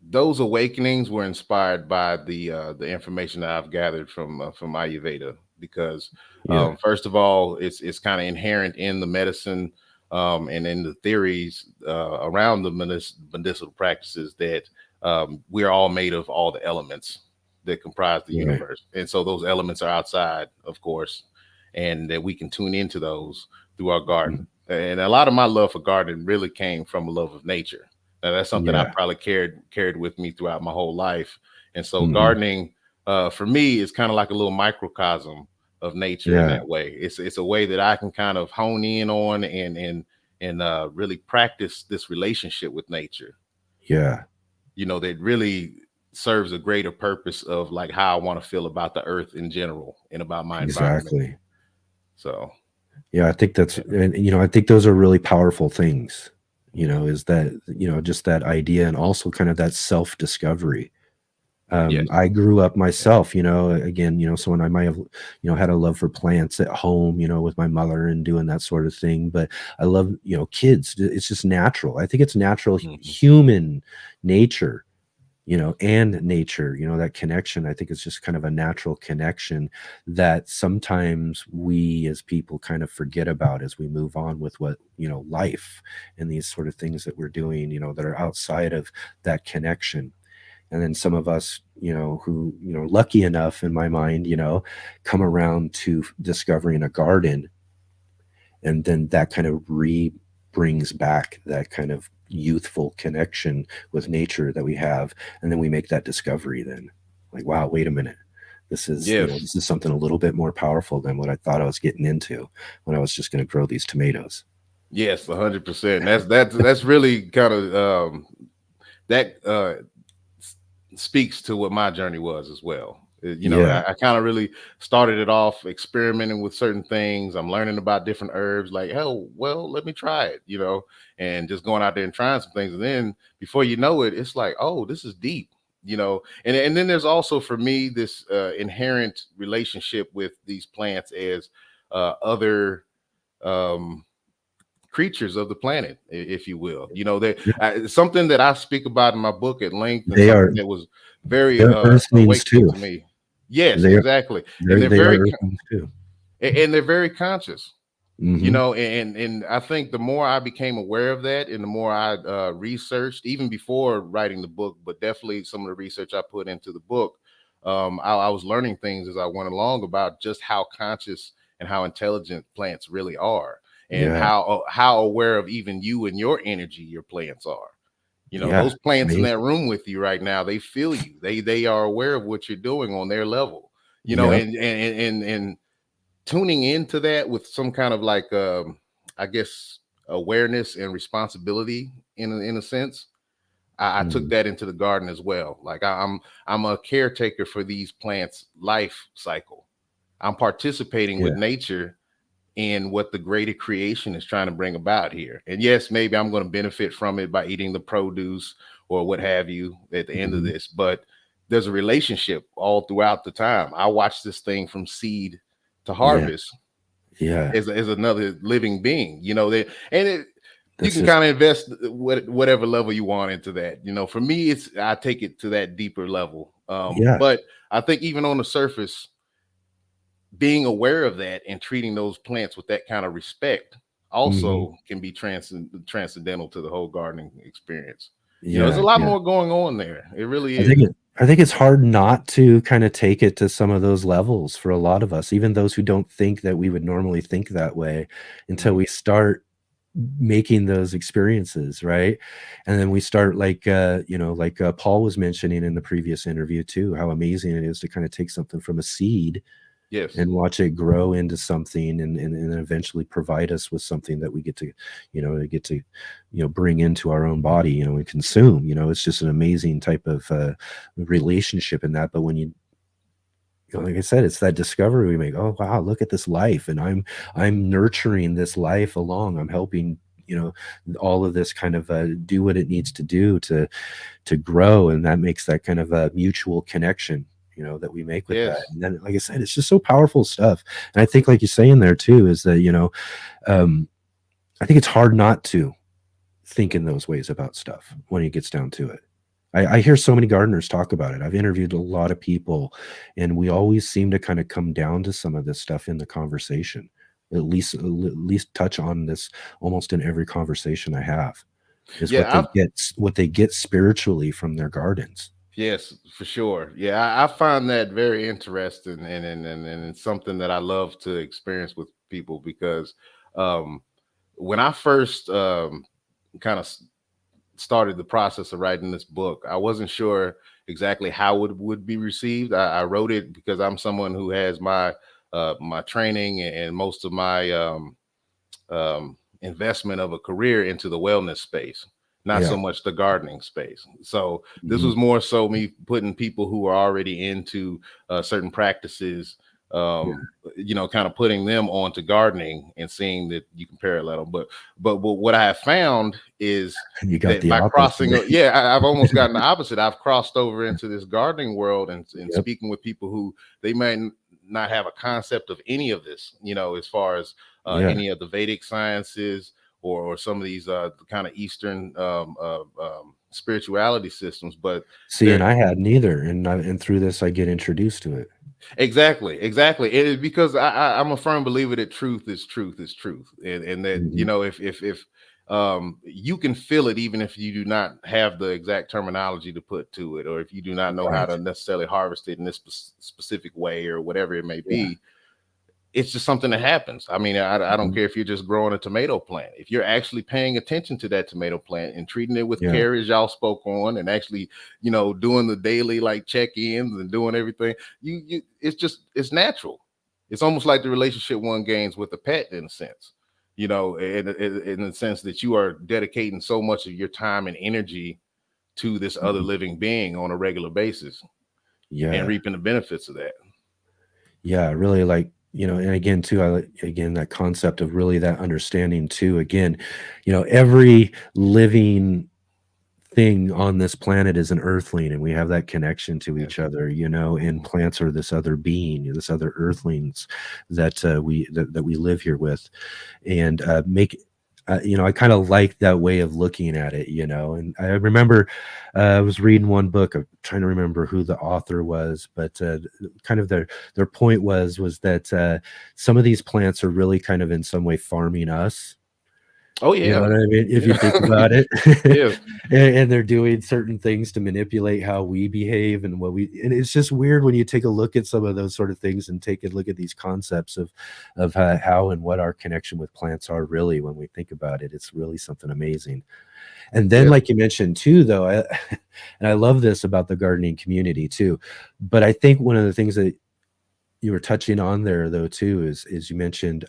those awakenings were inspired by the information that I've gathered from Ayurveda, because Yeah, first of all, it's kind of inherent in the medicine and in the theories around the medicinal practices that we're all made of all the elements that comprise the right. universe, and so those elements are outside, of course, and that we can tune into those through our Mhm. garden. And a lot of my love for gardening really came from a love of nature. Now, that's something I Yeah. probably carried with me throughout my whole life. And so Mhm. gardening for me is kind of like a little microcosm of nature in Yeah, that way. It's a way that I can kind of hone in on and really practice this relationship with nature, yeah, that really serves a greater purpose of like how I want to feel about the earth in general and about my environment. exactly. So Yeah, I think that's yeah. and, I think those are really powerful things, is that, just that idea and also kind of that self-discovery. Yes. I grew up Yeah. myself, again, someone I might have, had a love for plants at home, with my mother and doing that sort of thing. But I love, kids. It's just natural. I think it's natural Mhm. human nature, and nature, that connection. I think it's just kind of a natural connection that sometimes we as people kind of forget about as we move on with what, life and these sort of things that we're doing, that are outside of that connection. And then some of us, who lucky enough in my mind, come around to discovering a garden, and then that kind of brings back that kind of youthful connection with nature that we have, and then we make that discovery then, like, wow, wait a minute, this is, you know, Yes. this is something a little bit more powerful than what I thought I was getting into when I was just going to grow these tomatoes. Yes, 100%. That's really kind of that speaks to what my journey was as well. You know, Yeah. I kind of really started it off experimenting with certain things. I'm learning about different herbs, like, hell, well, let me try it, you know, and just going out there and trying some things. And then before you know it, it's like, oh, this is deep, you know. And then there's also for me this inherent relationship with these plants as other creatures of the planet, if you will. You know, that something that I speak about in my book at length, and They are something that was very they're earthlings awakening too. to me. Yes, They're exactly. And they are earthlings too. they're very conscious. You Hmm. know, and I think the more I became aware of that, and the more I researched, even before writing the book, but definitely some of the research I put into the book, I was learning things as I went along about just how conscious and how intelligent plants really are, and Yeah. how aware of even you and your energy your plants are. You know, Yeah. those It's plants in that amazing. room with you right now, they feel you. They are aware of what you're doing on their level. You know, Yep. and tuning into that with some kind of like I guess awareness and responsibility in a sense. I took Mhm. that into the garden as well. Like I'm a caretaker for these plants life cycle. I'm participating with Yeah. nature in what the greater creation is trying to bring about here. And yes, maybe I'm going to benefit from it by eating the produce or what have you at the end of Mhm. this, but there's a relationship all throughout the time. I watch this thing from seed to Yeah. harvest Yeah. as another living being, you know, that, and you That's can just kind of invest whatever level you want into that. You know, for me, I take it to that deeper level. yeah. But I think even on the surface, being aware of that and treating those plants with that kind of respect Mhm. also can be transcendental to the whole gardening experience. You know, there's a Yeah. lot Yeah. more going on there. It really I think is. I think it's hard not to kind of take it to some of those levels for a lot of us, even those who don't think that we would normally think that way, until Mhm. we start making those experiences, right? And then we start like you know, like Paul was mentioning in the previous interview too, how amazing it is to kind of take something from a seed Yes. and watch it grow into something, and then eventually provide us with something that we get to, you know, bring into our own body, you know, and consume. You know, it's just an amazing type of relationship in that. But when you know, like I said, it's that discovery we make. Oh wow, look at this life, and I'm nurturing this life along. I'm helping, you know, all of this kind of do what it needs to do to grow, and that makes that kind of a mutual connection, you know, that we make with that. Yes. And then, like I said, it's just so powerful stuff. And I think, like you're saying there too, is that, you know, um, I think it's hard not to think in those ways about stuff when it gets down to it. I hear so many gardeners talk about it. I've interviewed a lot of people, and we always seem to kind of come down to some of this stuff in the conversation. At least touch on this almost in every conversation I have, is Yeah. what they get spiritually from their gardens. Yes, for sure. Yeah, I find that very interesting, and it's something that I love to experience with people because um, when I first kind of started the process of writing this book, I wasn't sure exactly how it would be received. I wrote it because I'm someone who has my training and most of my investment of a career into the wellness space, not Yeah. so much the gardening space. So this Mhm. was more so me putting people who are already into certain practices, Yeah. you know, kind of putting them onto gardening and seeing that you can parallel them. But what I have found is You got that the by crossing, opposite. yeah, I've almost gotten the opposite. I've crossed over into this gardening world and Yep. speaking with people who they might not have a concept of any of this, you know, as far as Yeah. any of the Vedic sciences or some of these kind of Eastern spirituality systems, but See, and they're I hadn't either, and through this, I get introduced to it. exactly. It is because I'm a firm believer that truth is truth, and that you Mhm. know if you can feel it even if you do not have the exact terminology to put to it, or if you do not know how Right. to necessarily harvest it in this specific way or whatever it may Yeah. be. it's just something that happens. I mean, I don't Mhm. care if you're just growing a tomato plant. If you're actually paying attention to that tomato plant and treating it with Yeah. care, as y'all spoke on, and actually, doing the daily like check-ins and doing everything, it's natural. It's almost like the relationship one gains with a pet in a sense, in the sense that you are dedicating so much of your time and energy to this other Mhm. living being on a regular basis and Yeah. reaping the benefits of that. Yeah, really like, and again too, again that concept of really that understanding too. Again, every living thing on this planet is an earthling, and we have that connection to each Yes. other, and plants are this other being, this other earthlings that we live here with, and make I kind of like that way of looking at it, and I remember I was reading one book. I'm trying to remember who the author was, but kind of their point was that some of these plants are really kind of in some way farming us. Oh You know yeah. what I mean? If you Yeah. think about it. Yes. And they're doing certain things to manipulate how we behave and it's just weird when you take a look at some of those sort of things and take a look at these concepts of how and what our connection with plants are really when we think about it. It's really something amazing. And then, Yes. like you mentioned too, though, and I love this about the gardening community too, but I think one of the things that you were touching on there though too is you mentioned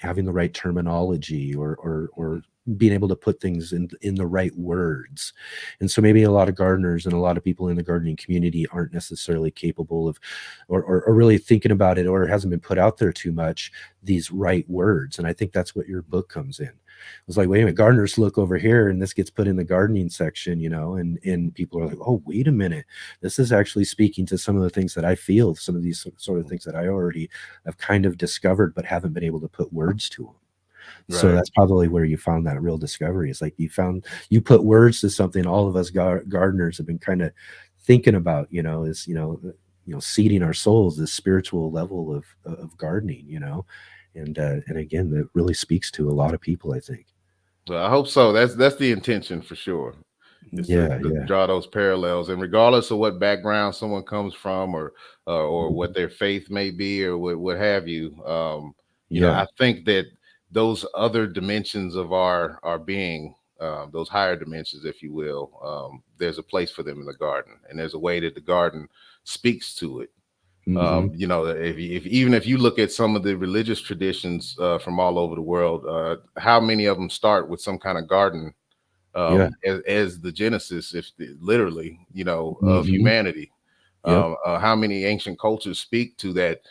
having the right terminology or being able to put things in the right words. And so maybe a lot of gardeners and a lot of people in the gardening community aren't necessarily capable of or really thinking about it, or it hasn't been put out there too much, these right words. And I think that's what your book comes in. It's like, wait a minute, gardeners look over here and this gets put in the gardening section, and people are like, oh, wait a minute, this is actually speaking to some of the things that I feel, some of these sort of things that I already have kind of discovered, but haven't been able to put words to them. So Right. that's probably where you found that real discovery. Is like you put words to something all of us gardeners have been kind of thinking about, seeding our souls, this spiritual level of gardening, and again, that really speaks to a lot of people, I think. Well, I hope so. That's the intention for sure. Is to, Yeah, to yeah. draw those parallels, and regardless of what background someone comes from, or Mhm. what their faith may be, or what have you, Yeah. I think that those other dimensions of our being, those higher dimensions, if you will, there's a place for them in the garden, and there's a way that the garden speaks to it. Mhm. If even if you look at some of the religious traditions from all over the world, how many of them start with some kind of garden Yeah. as the genesis, if literally, of Mhm. humanity. Yep. How many ancient cultures speak to that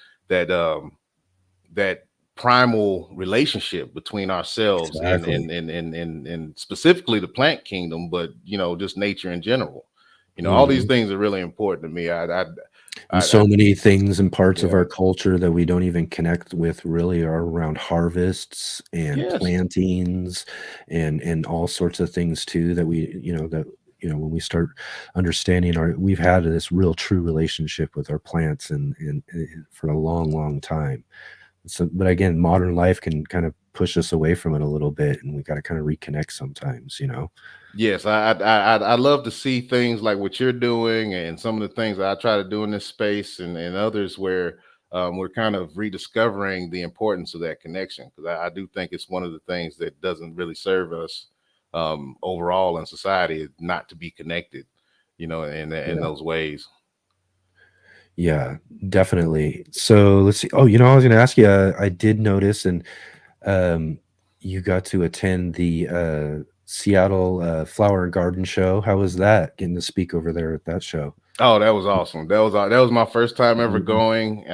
that primal relationship between ourselves Exactly. and specifically the plant kingdom, but just nature in general. All these Mhm. things are really important to me. And I so many things and parts of yeah. our culture that we don't even connect with really are around harvests and Yes. plantings and all sorts of things too that when we start understanding we've had this real true relationship with our plants and for a long, long time. So, but again, modern life can kind of push us away from it a little bit, and we got to kind of reconnect sometimes. Yes, I love to see things like what you're doing and some of the things that I try to do in this space, and others where we're kind of rediscovering the importance of that connection, because I do think it's one of the things that doesn't really serve us overall in society, is not to be connected, in Yeah. those ways. Yeah, definitely. So let's see. Oh, I was going to ask you. I did notice, and um, you got to attend the Seattle Flower and Garden Show. How was that? Getting to speak over there at that show. Oh, that was awesome. That was my first time ever Mhm. going.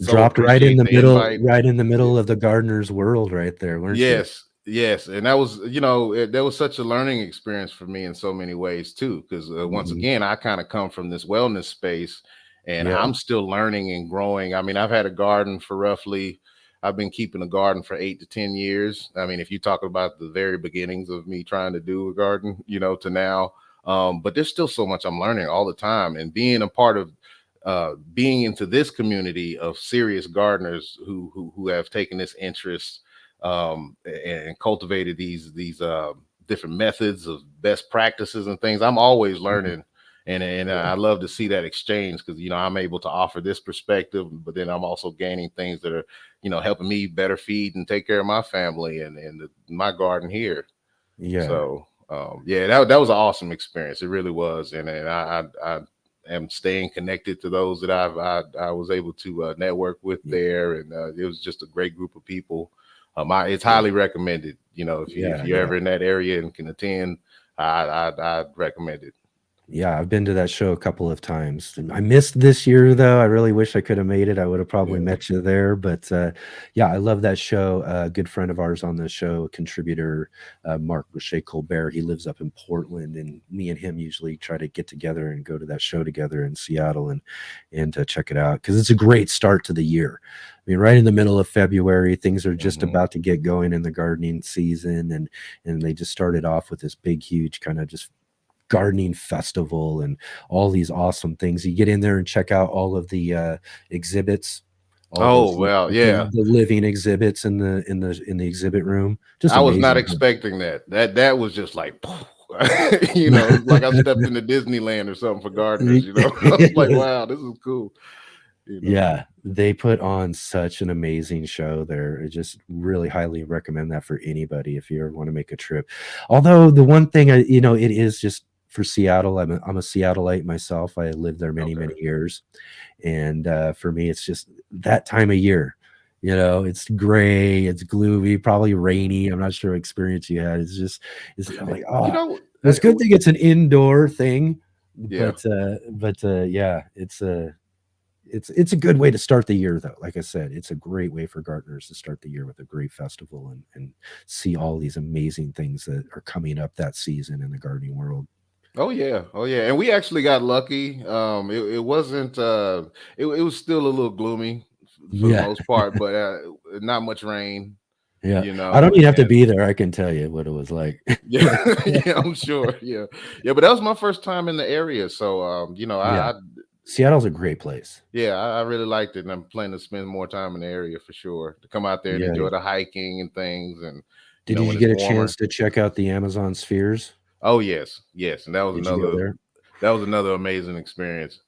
So Dropped appreciate the invite. right in the middle of the gardener's world, right there, weren't you? Yes, yes, and that was, that was such a learning experience for me in so many ways too. Because once Hmm. again, I kind of come from this wellness space, and Yeah. I'm still learning and growing. I mean, I've had a garden for roughly, I've been keeping a garden for 8 to 10 years. I mean, if you talk about the very beginnings of me trying to do a garden, to now, but there's still so much I'm learning all the time, and being a part of. Being into this community of serious gardeners who have taken this interest and cultivated these different methods of best practices and things. I'm always Mhm. learning And Yeah. I love to see that exchange because I'm able to offer this perspective, but then I'm also gaining things that are helping me better feed and take care of my family and my garden here. Yeah. So yeah, that was an awesome experience. It really was, and I am staying connected to those that I was able to network with Yeah. there, and it was just a great group of people. It's Yeah. highly recommended. If Yeah. you're Yeah. ever in that area and can attend, I'd recommend it. Yeah, I've been to that show a couple of times. And I missed this year though. I really wish I could have made it. I would have probably Yeah. met you there. But yeah, I love that show. A good friend of ours on the show, a contributor, Mark Boucher Colbert. He lives up in Portland, and me and him usually try to get together and go to that show together in Seattle and check it out because it's a great start to the year. I mean, right in the middle of February, things are just about to get going in the gardening season, and they just started off with this big, huge kind of just gardening festival and all these awesome things. You get in there and check out all of the exhibits, all Oh those well, yeah. the living exhibits in the exhibit room. Just I was not amazing. expecting that. That was just like, it was like I stepped into Disneyland or something for gardeners. I was like, wow, this is cool. Yeah, they put on such an amazing show there. I just really highly recommend that for anybody if you ever want to make a trip. Although the one thing it is just for Seattle. I'm a Seattleite myself. I lived there many, many Okay. years. And for me, it's just that time of year. It's gray, it's gloomy, probably rainy. I'm not sure what experience you had. It's like, it's a good thing it's an indoor thing, Yeah. but yeah, it's a good way to start the year though. Like I said, it's a great way for gardeners to start the year with a great festival and see all these amazing things that are coming up that season in the gardening world. Oh yeah, and we actually got lucky. It wasn't. It was still a little gloomy for the Yeah. most part, but not much rain. Yeah. I don't even have to and be there. I can tell you what it was like. yeah, yeah, I'm sure. Yeah, but that was my first time in the area, so Yeah. Seattle's a great place. yeah, I really liked it, and I'm planning to spend more time in the area for sure. To come out there and Yeah. enjoy the hiking and things, and Did when you it's get a warmer. chance to check out the Amazon spheres? Oh yes, and that was Did you go there? another amazing experience.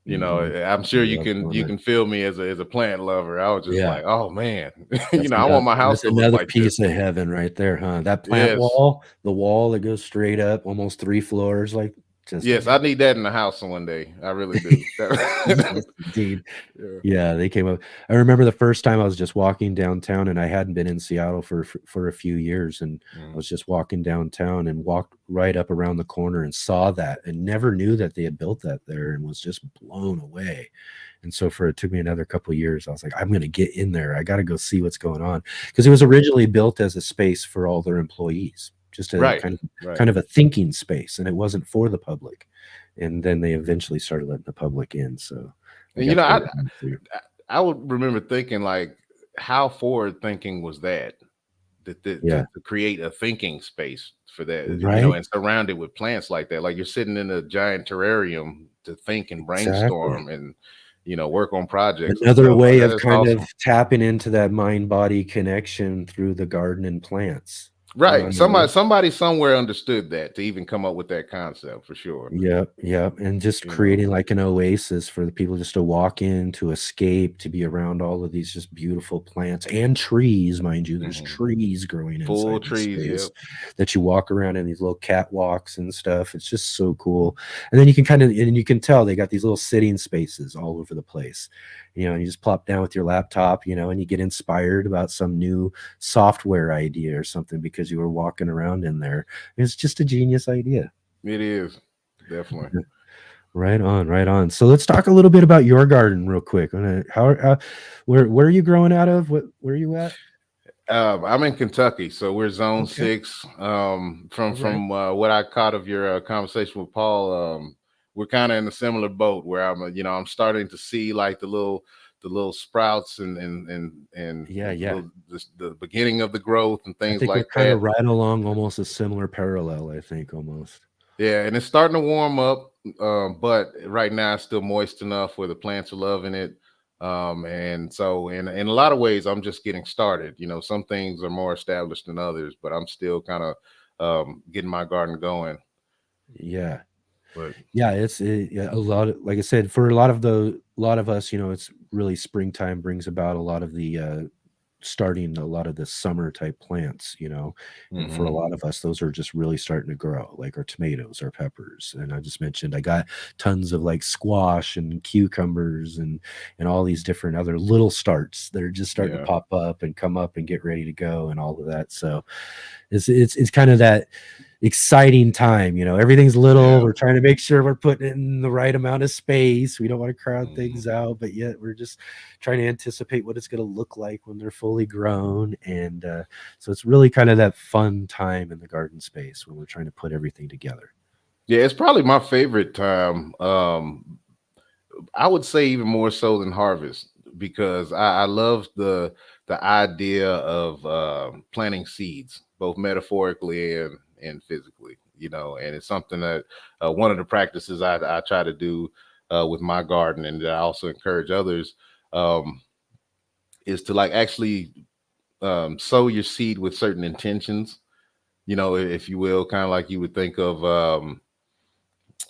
Mhm. I'm sure Yeah, you can feel me as a plant lover. I was just yeah. like, oh man, That's I want my house that's to look another like this. piece of heaven right there, huh? That plant Yes, wall, the wall that goes straight up almost 3 floors, like just yes, I amazing. need that in the house one day. I really do. Yes, indeed. Yeah. Yeah, they came up. I remember the first time I was just walking downtown, and I hadn't been in Seattle for a few years, and I Mm. was just walking downtown and walked right up around the corner and saw that, and never knew that they had built that there, and was just blown away. And so it took me another couple of years. I was like, I'm going to get in there. I got to go see what's going on because it was originally built as a space for all their employees, just a Right, right. kind of a thinking space, and it wasn't for the public. And then they eventually started letting the public in. So I And got to go I down through. I would remember thinking like, how forward thinking was that? Yeah. To create a thinking space for that, Right. and surround it with plants like that. Like you're sitting in a giant terrarium to think and Exactly. brainstorm and work on projects and Another stuff. way That of is kind awesome. of tapping into that mind-body connection through the garden and plants. Right. I mean, Somebody somewhere understood that to even come up with that concept for sure. yep, yep, and just You know. creating like an oasis for the people just to walk in, to escape, to be around all of these just beautiful plants and trees, mind you. There's Mhm. trees growing Full inside this trees. space Yep. that you walk around in these little catwalks and stuff. It's just so cool. And then you can tell they got these little sitting spaces all over the place. And you just plop down with your laptop, and you get inspired about some new software idea or something because you were walking around in there. It's just a genius idea. It is definitely. Right on, right on. So let's talk a little bit about your garden real quick. Where are you growing out of? Where are you at? I'm in Kentucky, so we're zone Okay. 6. All right. From what I caught of your conversation with Paul, we're kind of in a similar boat where I'm starting to see like the little sprouts and Yeah, yeah. the beginning of the growth and I things think we're like kind that. of right along almost a similar parallel, I think almost. Yeah, and it's starting to warm up, but right now it's still moist enough where the plants are loving it. And so in a lot of ways, I'm just getting started. Some things are more established than others, but I'm still kind of getting my garden going. Yeah. But Yeah, yeah, a lot of, like I said, for a lot of us, it's really springtime brings about a lot of the starting a lot of the summer type plants, and for a mhm. lot of us, those are just really starting to grow, like our tomatoes, our peppers. And I just mentioned I got tons of like squash and cucumbers and all these different other little starts that are just starting to Yeah. pop up and come up and get ready to go and all of that. So it's kind of that exciting time, everything's little, Yeah. we're trying to make sure we're putting it in the right amount of space, we don't want to crowd Mhm. things out, but yet we're just trying to anticipate what it's going to look like when they're fully grown. And so it's really kind of that fun time in the garden space when we're trying to put everything together. Yeah, it's probably my favorite time. I would say even more so than harvest because I love the idea of planting seeds, both metaphorically and physically. And it's something that one of the practices I try to do with my garden, and that I also encourage others, um, is to like actually sow your seed with certain intentions. If you will, kind of like you would think of.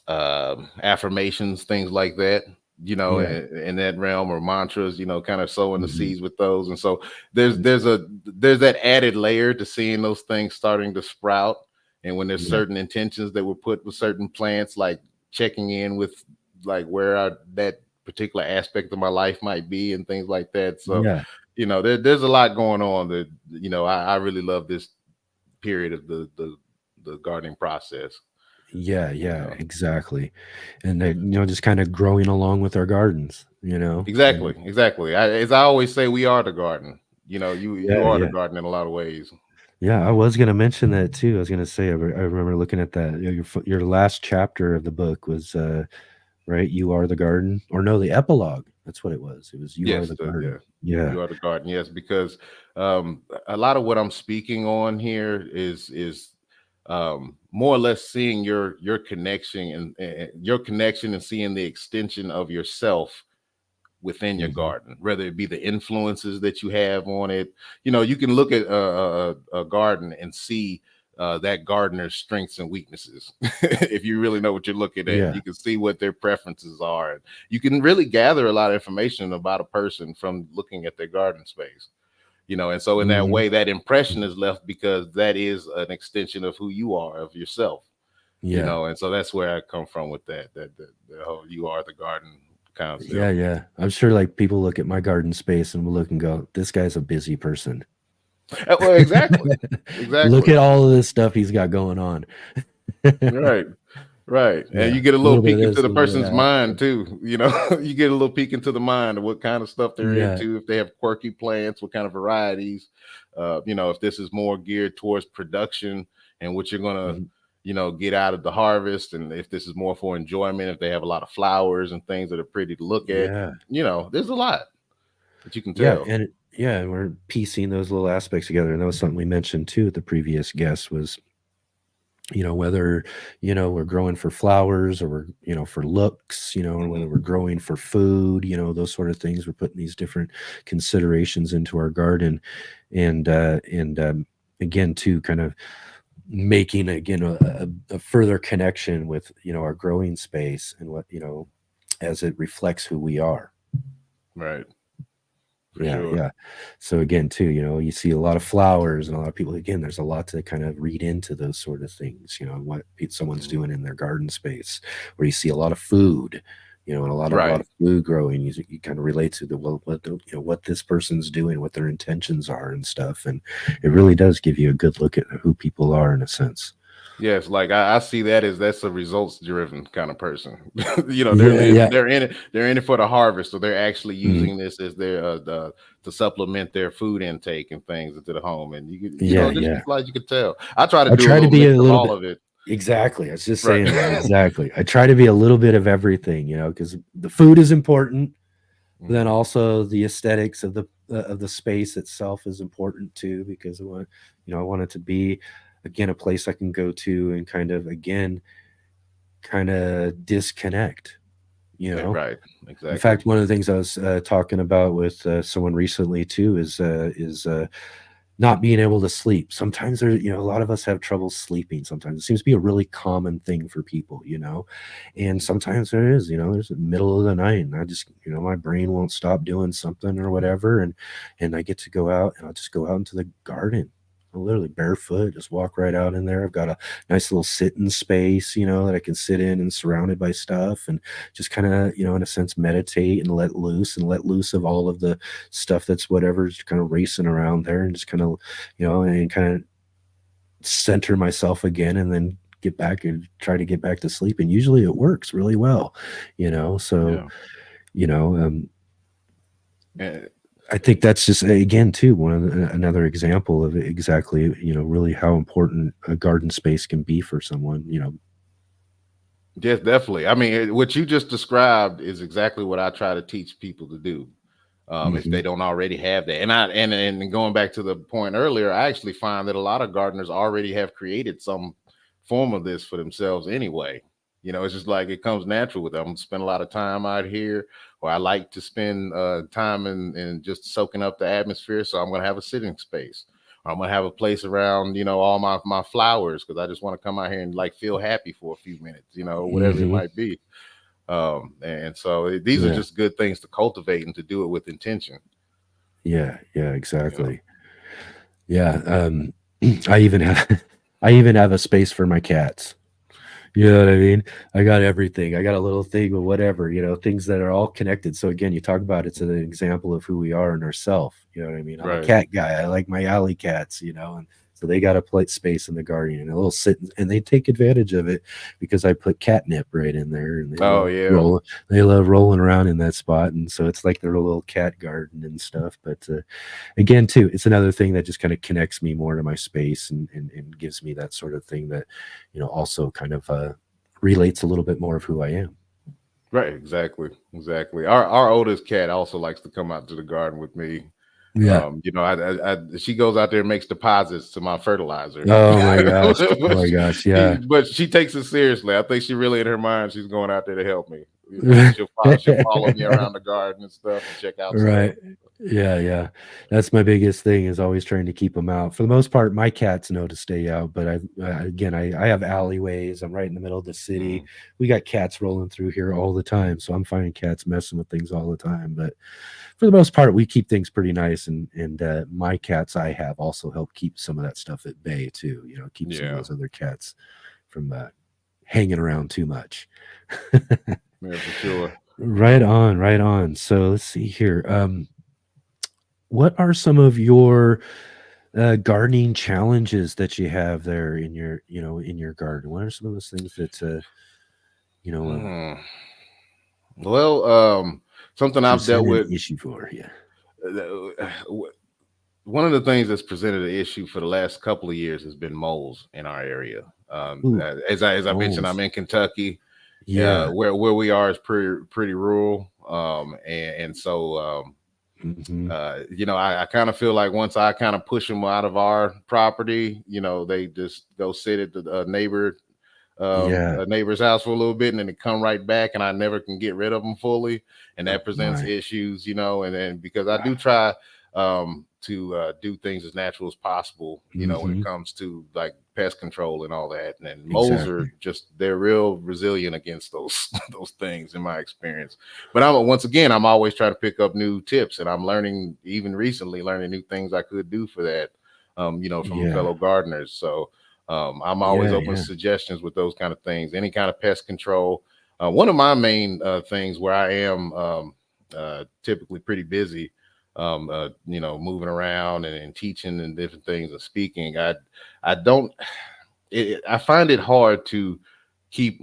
Affirmations, things like that, Yeah. in that realm, or mantras, kind of sowing the Hmm. seeds with those. And so there's that added layer to seeing those things starting to sprout. And when there's Yeah. certain intentions that were put with certain plants, like checking in with like where that particular aspect of my life might be and things like that. So, Yeah. there's a lot going on that, I really love this period of the gardening process, Yeah, you yeah, know. exactly. And then, just kind of growing along with our gardens, Exactly, and exactly. As I always say, we are the garden. You yeah, are the yeah. garden in a lot of ways. Yeah, I was gonna mention that too. I was gonna say, I remember looking at that. Your last chapter of the book was right. You are the garden, or no, the epilogue. That's what it was. It was you are Yes, the garden. yeah, Yeah. you are the garden. Yes, because a lot of what I'm speaking on here is more or less seeing your connection and your connection and seeing the extension of yourself within your Hmm. garden, whether it be the influences that you have on it. You can look at a garden and see that gardener's strengths and weaknesses. If you really know what you're looking at, Yeah. you can see what their preferences are. And you can really gather a lot of information about a person from looking at their garden space. And so in that Hmm. way, that impression is left because that is an extension of who you are, of yourself. Yeah. And so that's where I come from with the whole "you are the garden" Yeah. concept. Yeah. I'm sure like people look at my garden space and will look and go, "This guy's a busy person." Well, exactly, Look exactly. at all of this stuff he's got going on. Right, right. And Yeah. you get a A little little bit of peek into this, the a little bit of person's that. mind too. You get a little peek into the mind of what kind of stuff they're Yeah. into. If they have quirky plants, what kind of varieties. If this is more geared towards production and what you're gonna, Mhm. get out of the harvest, and if this is more for enjoyment, if they have a lot of flowers and things that are pretty to look at. Yeah. There's a lot that you can Yeah, tell. and we're piecing those little aspects together, and that was something we mentioned too with the previous guest was, whether, we're growing for flowers or we're, for looks, or whether Hmm. we're growing for food, those sort of things. We're putting these different considerations into our garden, and again, too, kind of making again a further connection with, our growing space and what, as it reflects who we are. Right, for Yeah, sure. yeah. So again, too, you see a lot of flowers and a lot of people. Again, there's a lot to kind of read into those sort of things. What someone's Mhm. doing in their garden space, where you see a lot of food, and a lot Right. of food growing. You kind of relate to the well, what this person's doing, what their intentions are, and stuff. And it really does give you a good look at who people are in a sense. Yes, like I see that as that's a results driven kind of person. Yeah, yeah. they're in it for the harvest, so they're actually Mhm. using this as their to supplement their food intake and things into the home. And Yeah, just yeah. like you could tell. I try to I do a try to little be mix a of little all bit. of it. Exactly. I was just Right. saying that. Exactly. I try to be a little bit of everything, because the food is important. But then Mhm. also the aesthetics of the space itself is important too, because I want it to be again a place I can go to and kind of disconnect. You know. Right. In Exactly. fact, one of the things I was talking about with someone recently too is not being able to sleep. Sometimes there, a lot of us have trouble sleeping. Sometimes it seems to be a really common thing for people, and sometimes there is, there's the middle of the night and I just, my brain won't stop doing something or whatever. And I get to go out and I'll just go out into the garden. I'll literally barefoot, just walk right out in there. I've got a nice little sitting space, that I can sit in and surrounded by stuff and just kind of, in a sense, meditate and let loose of all of the stuff that's whatever's kind of racing around there and just kind of, and kind of center myself again and then get back and try to get back to sleep. And usually it works really well, so, Yeah. you know, um, And I think that's just again too another example of exactly really how important a garden space can be for someone. yes, definitely. I mean, what you just described is exactly what I try to teach people to do. If Hmm. they don't already have that. And going back to the point earlier, I actually find that a lot of gardeners already have created some form of this for themselves anyway. It's just like it comes natural with them. I'm spend a lot of time out here, or I like to spend time in just soaking up the atmosphere. So I'm going to have a sitting space. Or I'm going to have a place around, all my flowers because I just want to come out here and like feel happy for a few minutes, whatever it Hmm. might be. And so these are Yeah. just good things to cultivate and to do it with intention. Yeah. Yeah. You know, Exactly. Yeah. I even have, I even have a space for my cats. You know what I mean? I got everything. I got a little thing of whatever, things that are all connected. So again, you talk about it's an example of who we are in ourself. You know what I mean? I'm a right? cat guy. I like my alley cats, and so they got a plate space in the garden and a little sit and they take advantage of it because I put catnip right in there and Oh yeah, they love rolling around in that spot. And so it's like their little cat garden and stuff. But again, too, it's another thing that just kind of connects me more to my space and gives me that sort of thing that, also kind of relates a little bit more of who I am. right. Exactly. Our oldest cat also likes to come out to the garden with me. Yeah. She goes out there and makes deposits to my fertilizer. Oh my gosh. Oh but, my gosh. Yeah. but she takes it seriously. I think she really in her mind she's going out there to help me. She'll follow me around the garden and stuff and check out stuff. Right. Yeah, yeah. That's my biggest thing is always trying to keep them out. For the most part, my cats know to stay out, but again, I have alleyways. I'm right in the middle of the city. Mm, We got cats rolling through here all the time, so I'm finding cats messing with things all the time. But for the most part, we keep things pretty nice, and my cats I have also help keep some of that stuff at bay too. Keep some of yeah, those other cats from hanging around too much. yeah, for sure. Right on, right on. So let's see here. What are some of your gardening challenges that you have there in your garden? What are some of those things that you know um, Hmm. Well, something I've dealt present an with. issue for you? One of the things that's presented an issue for the last couple of years has been moles in our area. Ooh, As I mentioned, I'm moles. in Kentucky, Yeah. where we are is pretty rural, and so Hmm. I kind of feel like once I kind of push them out of our property, they just go sit at the Yeah. a neighbor's house for a little bit, and then they come right back, and I never can get rid of them fully, and Oh that presents my. issues, and then because I do try to do things as natural as possible, when it Hmm. comes to like pest control and all that, and then moles are Exactly. just they're real resilient against those those things in my experience. But once again, I'm always trying to pick up new tips, and I'm learning even recently learning new things I could do for that, from Yeah. fellow gardeners. So I'm always Yeah. open to Yeah. suggestions with those kind of things, any kind of pest control. One of my main things where I am typically pretty busy, moving around and teaching and different things and speaking. I don't, I find it hard to keep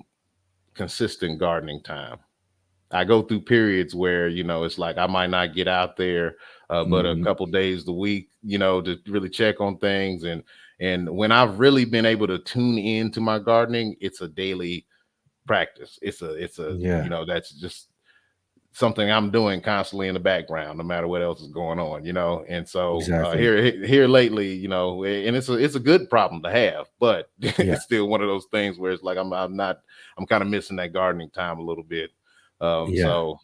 consistent gardening time. I go through periods where it's like I might not get out there, but a Hmm. couple days a week, to really check on things. And when I've really been able to tune into my gardening, it's a daily practice. It's a Yeah. that's just something I'm doing constantly in the background, no matter what else is going on. And so Exactly. here lately, and it's a good problem to have, but Yeah. it's still one of those things where it's like I'm kind of missing that gardening time a little bit. Yeah. So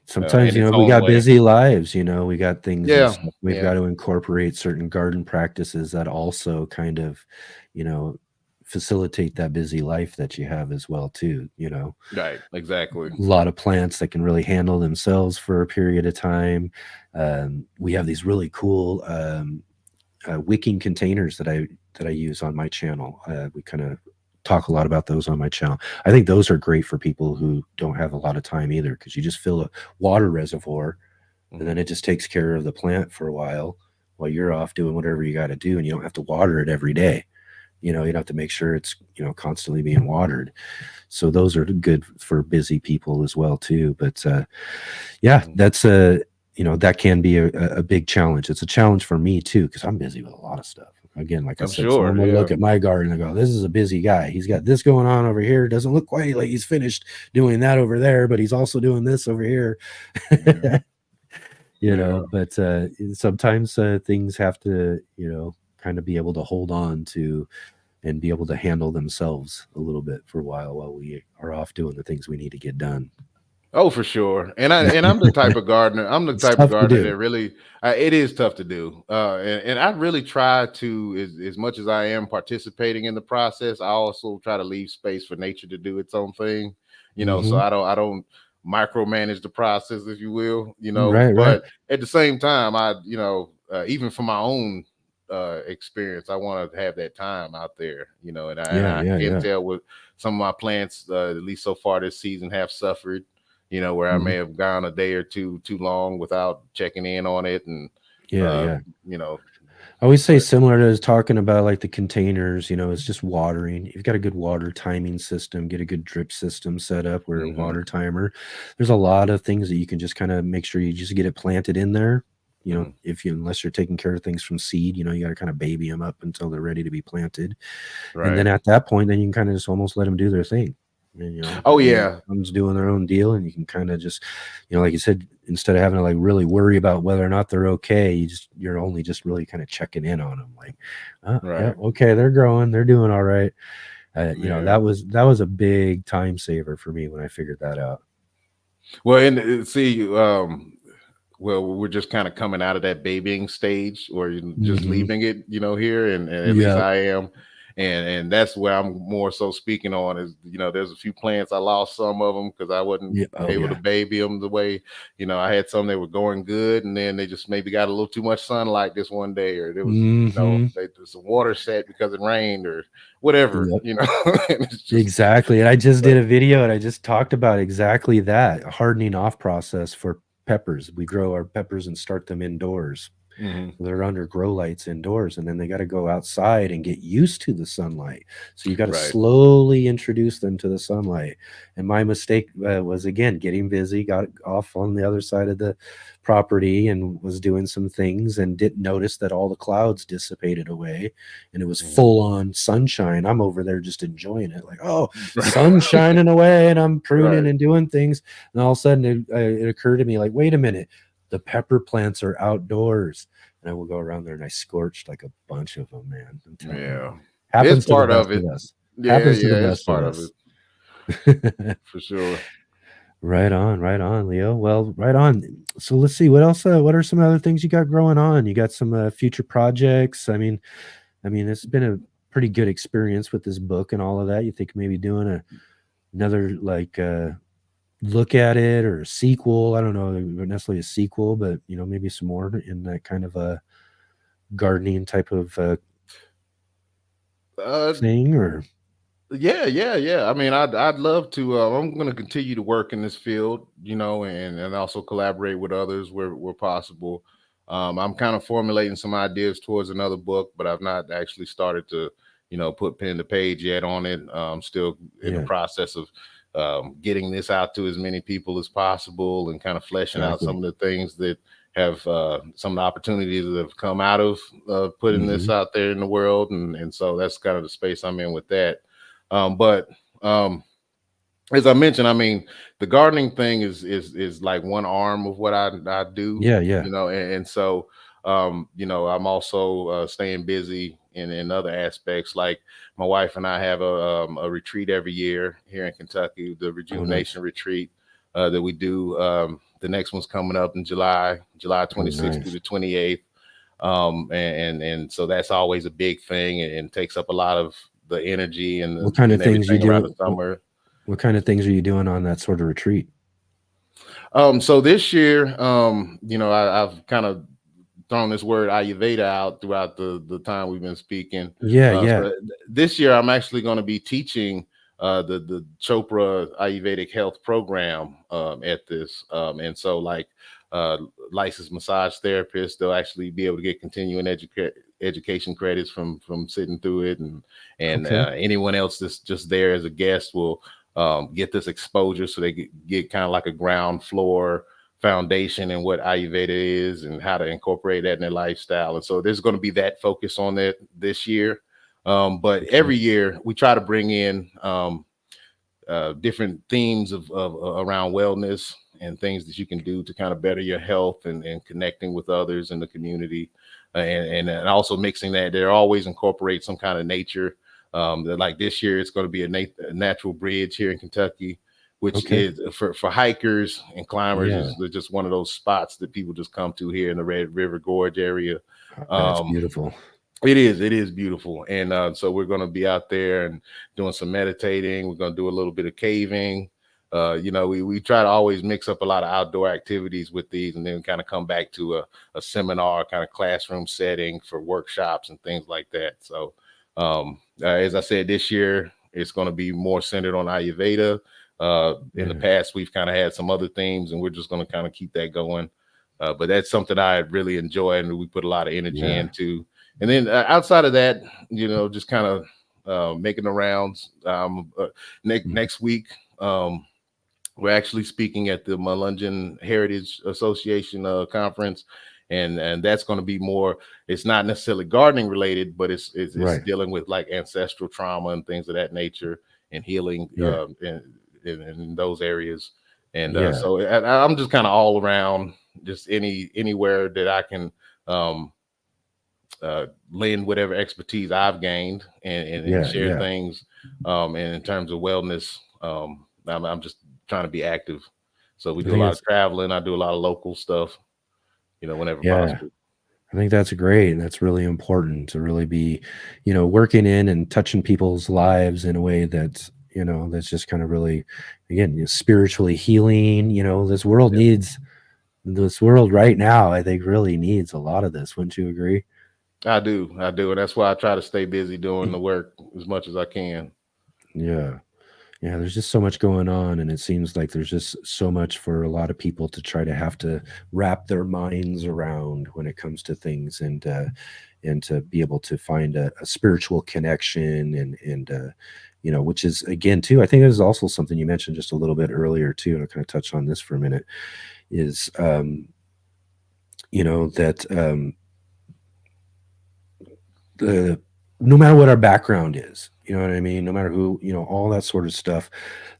Sometimes, in its we own got way. busy lives, we got things and Yeah, stuff. We've yeah, got to incorporate certain garden practices that also kind of, you know, facilitate that busy life that you have as well too. right, exactly. A lot of plants that can really handle themselves for a period of time. We have these really cool wicking containers that I use on my channel. We kind of talk a lot about those on my channel. I think those are great for people who don't have a lot of time either, because you just fill a water reservoir and then Mhm. it just takes care of the plant for a while you're off doing whatever you got to do, and you don't have to water it every day. You don't have to make sure it's constantly being watered. So those are good for busy people as well too. But yeah, Mhm. that's that can be a big challenge. It's a challenge for me too, because I'm busy with a lot of stuff. Again, like I I'm said, someone sure. will Yeah. look at my garden and go, "This is a busy guy. He's got this going on over here. Doesn't look quite like he's finished doing that over there, but he's also doing this over here." Yeah. Yeah. But sometimes things have to kind of be able to hold on to and be able to handle themselves a little bit for a while we are off doing the things we need to get done. Oh, for sure. And I'm the type of gardener. I'm the It's type of tough to gardener do. that really it is tough to do. And I really try to, as much as I am participating in the process, I also try to leave space for nature to do its own thing. So Hmm. I don't micromanage the process, if you will. Right. But at the same time, even for my own experience, I want to have that time out there. And Yeah, I yeah, can yeah. tell with some of my plants, at least so far this season, have suffered, where I Mhm. may have gone a day or two too long without checking in on it. And, Yeah, uh, yeah. you know, I always say but similar to talking about like the containers, it's just watering. You've got a good water timing system, get a good drip system set up where a mhm, water timer. There's a lot of things that you can just kind of make sure you just get it planted in there. mhm, Unless you're taking care of things from seed, you got to kind of baby them up until they're ready to be planted. And then right. at that point, then you can kind of just almost let them do their thing. And, Oh everyone yeah, comes doing their own deal, and you can kind of just, like you said, instead of having to like really worry about whether or not they're okay, you're only just really kind of checking in on them, like, yeah, right. okay, they're growing, they're doing all right. Yeah. That was a big time saver for me when I figured that out. Well, and see, well, we're just kind of coming out of that babying stage, or just Hmm. leaving it, here, and at least Yep. I am. And that's where I'm more so speaking on is, there's a few plants I lost some of them because I wasn't Yeah. Oh able to yeah. baby them the way, I had some that were going good, and then they just maybe got a little too much sunlight this one day, or there was, Hmm. they some water set because it rained or whatever, Yep. and it's just Exactly. And I just did but a video and I just talked about exactly that, a hardening off process for peppers. We grow our peppers and start them indoors. mhm, They're under grow lights indoors, and then they got to go outside and get used to the sunlight. So you got to right. slowly introduce them to the sunlight. And my mistake was, again, getting busy, got off on the other side of the property and was doing some things and didn't notice that all the clouds dissipated away and it was Mhm. full on sunshine. I'm over there just enjoying it, like, oh, sun shining away, and I'm pruning Right. and doing things. And all of a sudden it occurred to me, like, wait a minute, the pepper plants are outdoors. And I will go around there and I scorched like a bunch of them, man. I'm telling you. Yeah. It's Happens to the part best of it. of us. Yeah, Happens to the yeah, it's best of part of it us. for sure. Right on, Leo. Well, right on. So let's see what else. What are some other things you got growing on? You got some future projects. I mean, it's been a pretty good experience with this book and all of that. You think maybe doing another like look at it or a sequel? I don't know necessarily a sequel, but maybe some more in that kind of a gardening type of Uh thing, or yeah, yeah, yeah. I mean, I'd love to I'm going to continue to work in this field, and also collaborate with others where possible. I'm kind of formulating some ideas towards another book, but I've not actually started to, put pen to page yet on it. Still in the yeah, process of getting this out to as many people as possible and kind of fleshing out some exactly. of the things that have some of the opportunities that have come out of putting this Hmm. out there in the world. And so that's kind of the space I'm in with that. But as I mentioned, I mean, the gardening thing is like one arm of what I do, Yeah, yeah. and so I'm also staying busy in other aspects. Like my wife and I have a retreat every year here in Kentucky, the Oh, nice. Rejuvenation Retreat. that we do. The next one's coming up in July Oh, 26th through nice. the 28th. And so that's always a big thing, and takes up a lot of the energy What kind of and things you everything around the do? summer. What kind of things are you doing on that sort of retreat? So this year, I've kind of thrown this word Ayurveda out throughout the time we've been speaking. Yeah, Uh, yeah. so this year, I'm actually going to be teaching the Chopra Ayurvedic Health Program at this, and so like uh, licensed massage therapists, they'll actually be able to get continuing education credits from sitting through it, and Okay. anyone else that's just there as a guest will get this exposure, so they get kind of like a ground floor foundation and what Ayurveda is and how to incorporate that in their lifestyle. And so there's going to be that focus on that this year. But Okay. every year we try to bring in different themes of around wellness and things that you can do to kind of better your health and connecting with others in the community. And also mixing that, they always incorporate some kind of nature. Like this year, it's going to be a natural bridge here in Kentucky, which Okay. is for hikers and climbers, Yeah. is just one of those spots that people just come to here in the Red River Gorge area. That's Um, beautiful. it is beautiful. And so we're going to be out there and doing some meditating. We're going to do a little bit of caving. We try to always mix up a lot of outdoor activities with these, and then kind of come back to a seminar kind of classroom setting for workshops and things like that. So as I said, this year it's going to be more centered on Ayurveda. In the Yeah. past, we've kind of had some other themes, and we're just going to kind of keep that going. But that's something I really enjoy, and we put a lot of energy Yeah. into. And then outside of that, just kind of making the rounds. Next week, we're actually speaking at the Melungeon Heritage Association conference, and that's going to be more. It's not necessarily gardening related, but it's Right. dealing with like ancestral trauma and things of that nature, and healing Yeah. in those areas. And Yeah. so I'm just kind of all around, just anywhere that I can lend whatever expertise I've gained and Yeah. share Yeah. things. And in terms of wellness, I'm just trying to be active. So we I do a think lot of it's traveling. I do a lot of local stuff, whenever yeah. possible. I think that's great. That's really important to really be, working in and touching people's lives in a way that's just kind of really, again, spiritually healing. Yeah. This world right now, I think really needs a lot of this. Wouldn't you agree? I do. And that's why I try to stay busy doing the work as much as I can. Yeah. Yeah, there's just so much going on, and it seems like there's just so much for a lot of people to try to have to wrap their minds around when it comes to things, and to be able to find a spiritual connection, and which is again too. I think it is also something you mentioned just a little bit earlier too, and I kind of touched on this for a minute. Is that the no matter what our background is, you know what I mean? No matter who, all that sort of stuff,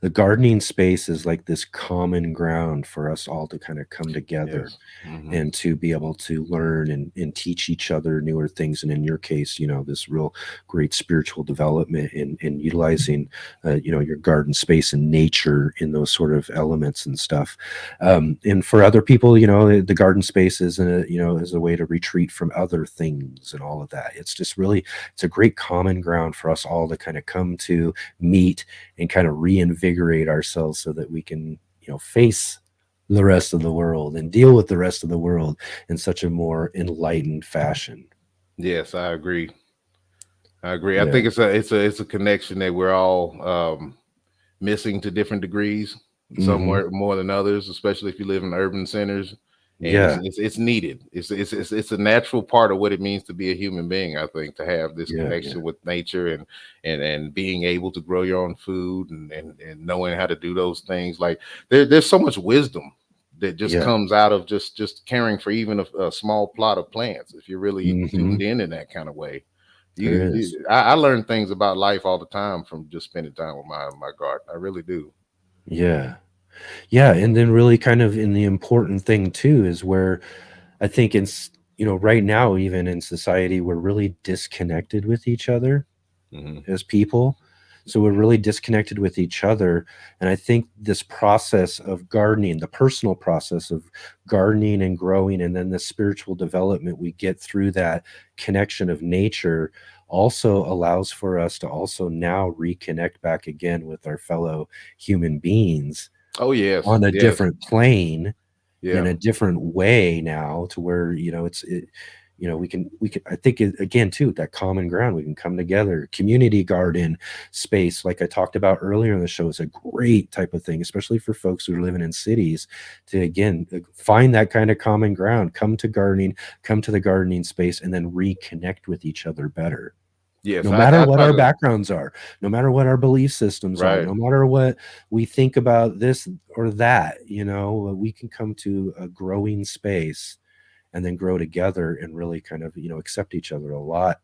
the gardening space is like this common ground for us all to kind of come together Yes. Hmm. and to be able to learn and teach each other newer things. And in your case, this real great spiritual development in utilizing, your garden space and nature in those sort of elements and stuff. And for other people, the garden space is is a way to retreat from other things and all of that. It's just really, it's a great common ground for us all to kind of come to meet and kind of reinvigorate ourselves so that we can, face the rest of the world and deal with the rest of the world in such a more enlightened fashion. Yes, I agree. I Yeah. think it's a connection that we're all missing to different degrees. Some Hmm. more than others, especially if you live in urban centers. And it's Yeah. it's, it's needed. It's a natural part of what it means to be a human being. I think, to have this Yeah. Yeah. connection with nature, and being able to grow your own food, and knowing how to do those things. Like there's so much wisdom that just Yeah. comes out of just caring for even a small plot of plants. If you're really Hmm. tuned in that kind of way, There is. I learn things about life all the time from just spending time with my garden. I really do. Yeah. Yeah. And then really kind of in the important thing too is where I think right now, even in society, we're really disconnected with each other Hmm. as people. So we're really disconnected with each other. And I think this process of gardening, the personal process of gardening and growing, and then the spiritual development we get through that connection of nature also allows for us to also now reconnect back again with our fellow human beings Oh yes, on a yes, different plane, in yeah, a different way now, to where we can I think again too, that common ground, we can come together. Community garden space, like I talked about earlier in the show, is a great type of thing, especially for folks who are living in cities, to again find that kind of common ground, come to gardening, come to the gardening space, and then reconnect with each other better, yes. no I matter what try our to. backgrounds are, no matter what our belief systems are, Right. no matter what we think about this or that, we can come to a growing space and then grow together and really kind of, accept each other a lot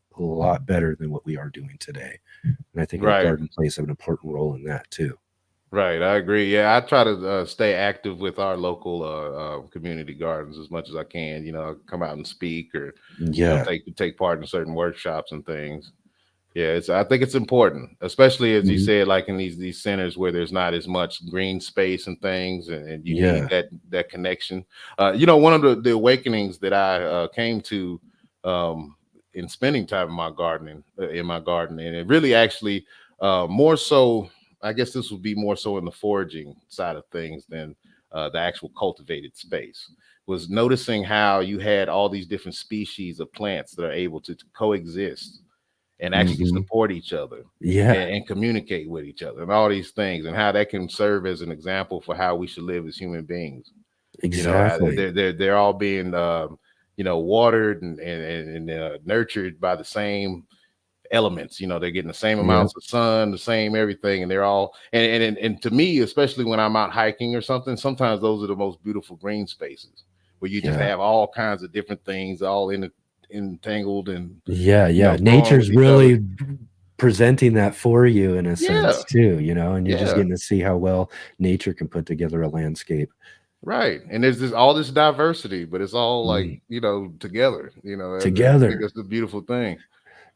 better than what we are doing today. And I think our Right. garden plays an important role in that too. Right, I agree. Yeah, I try to stay active with our local community gardens as much as I can. Come out and speak, or Yeah. take part in certain workshops and things. Yeah, I think it's important, especially as you Mhm. said, like in these centers where there's not as much green space and things, and you need Yeah. that connection. One of the awakenings that I came to um, in spending time in my garden, and it really actually more so. I guess this would be more so in the foraging side of things than the actual cultivated space. Was noticing how you had all these different species of plants that are able to coexist and actually Mhm. support each other Yeah, and communicate with each other and all these things, and how that can serve as an example for how we should live as human beings. exactly. They're all being watered and nurtured by the same elements. They're getting the same Yeah. amounts of sun, the same everything, and they're all and to me, especially when I'm out hiking or something, sometimes those are the most beautiful green spaces where you just Yeah. have all kinds of different things all entangled and Yeah, yeah. growing with Nature's each other. really presenting that for you in a Yeah, sense too, and you're just yeah, getting to see how well nature can put together a landscape. right. And there's all this diversity, but it's all like Mm. together. I think Together. that's the beautiful thing.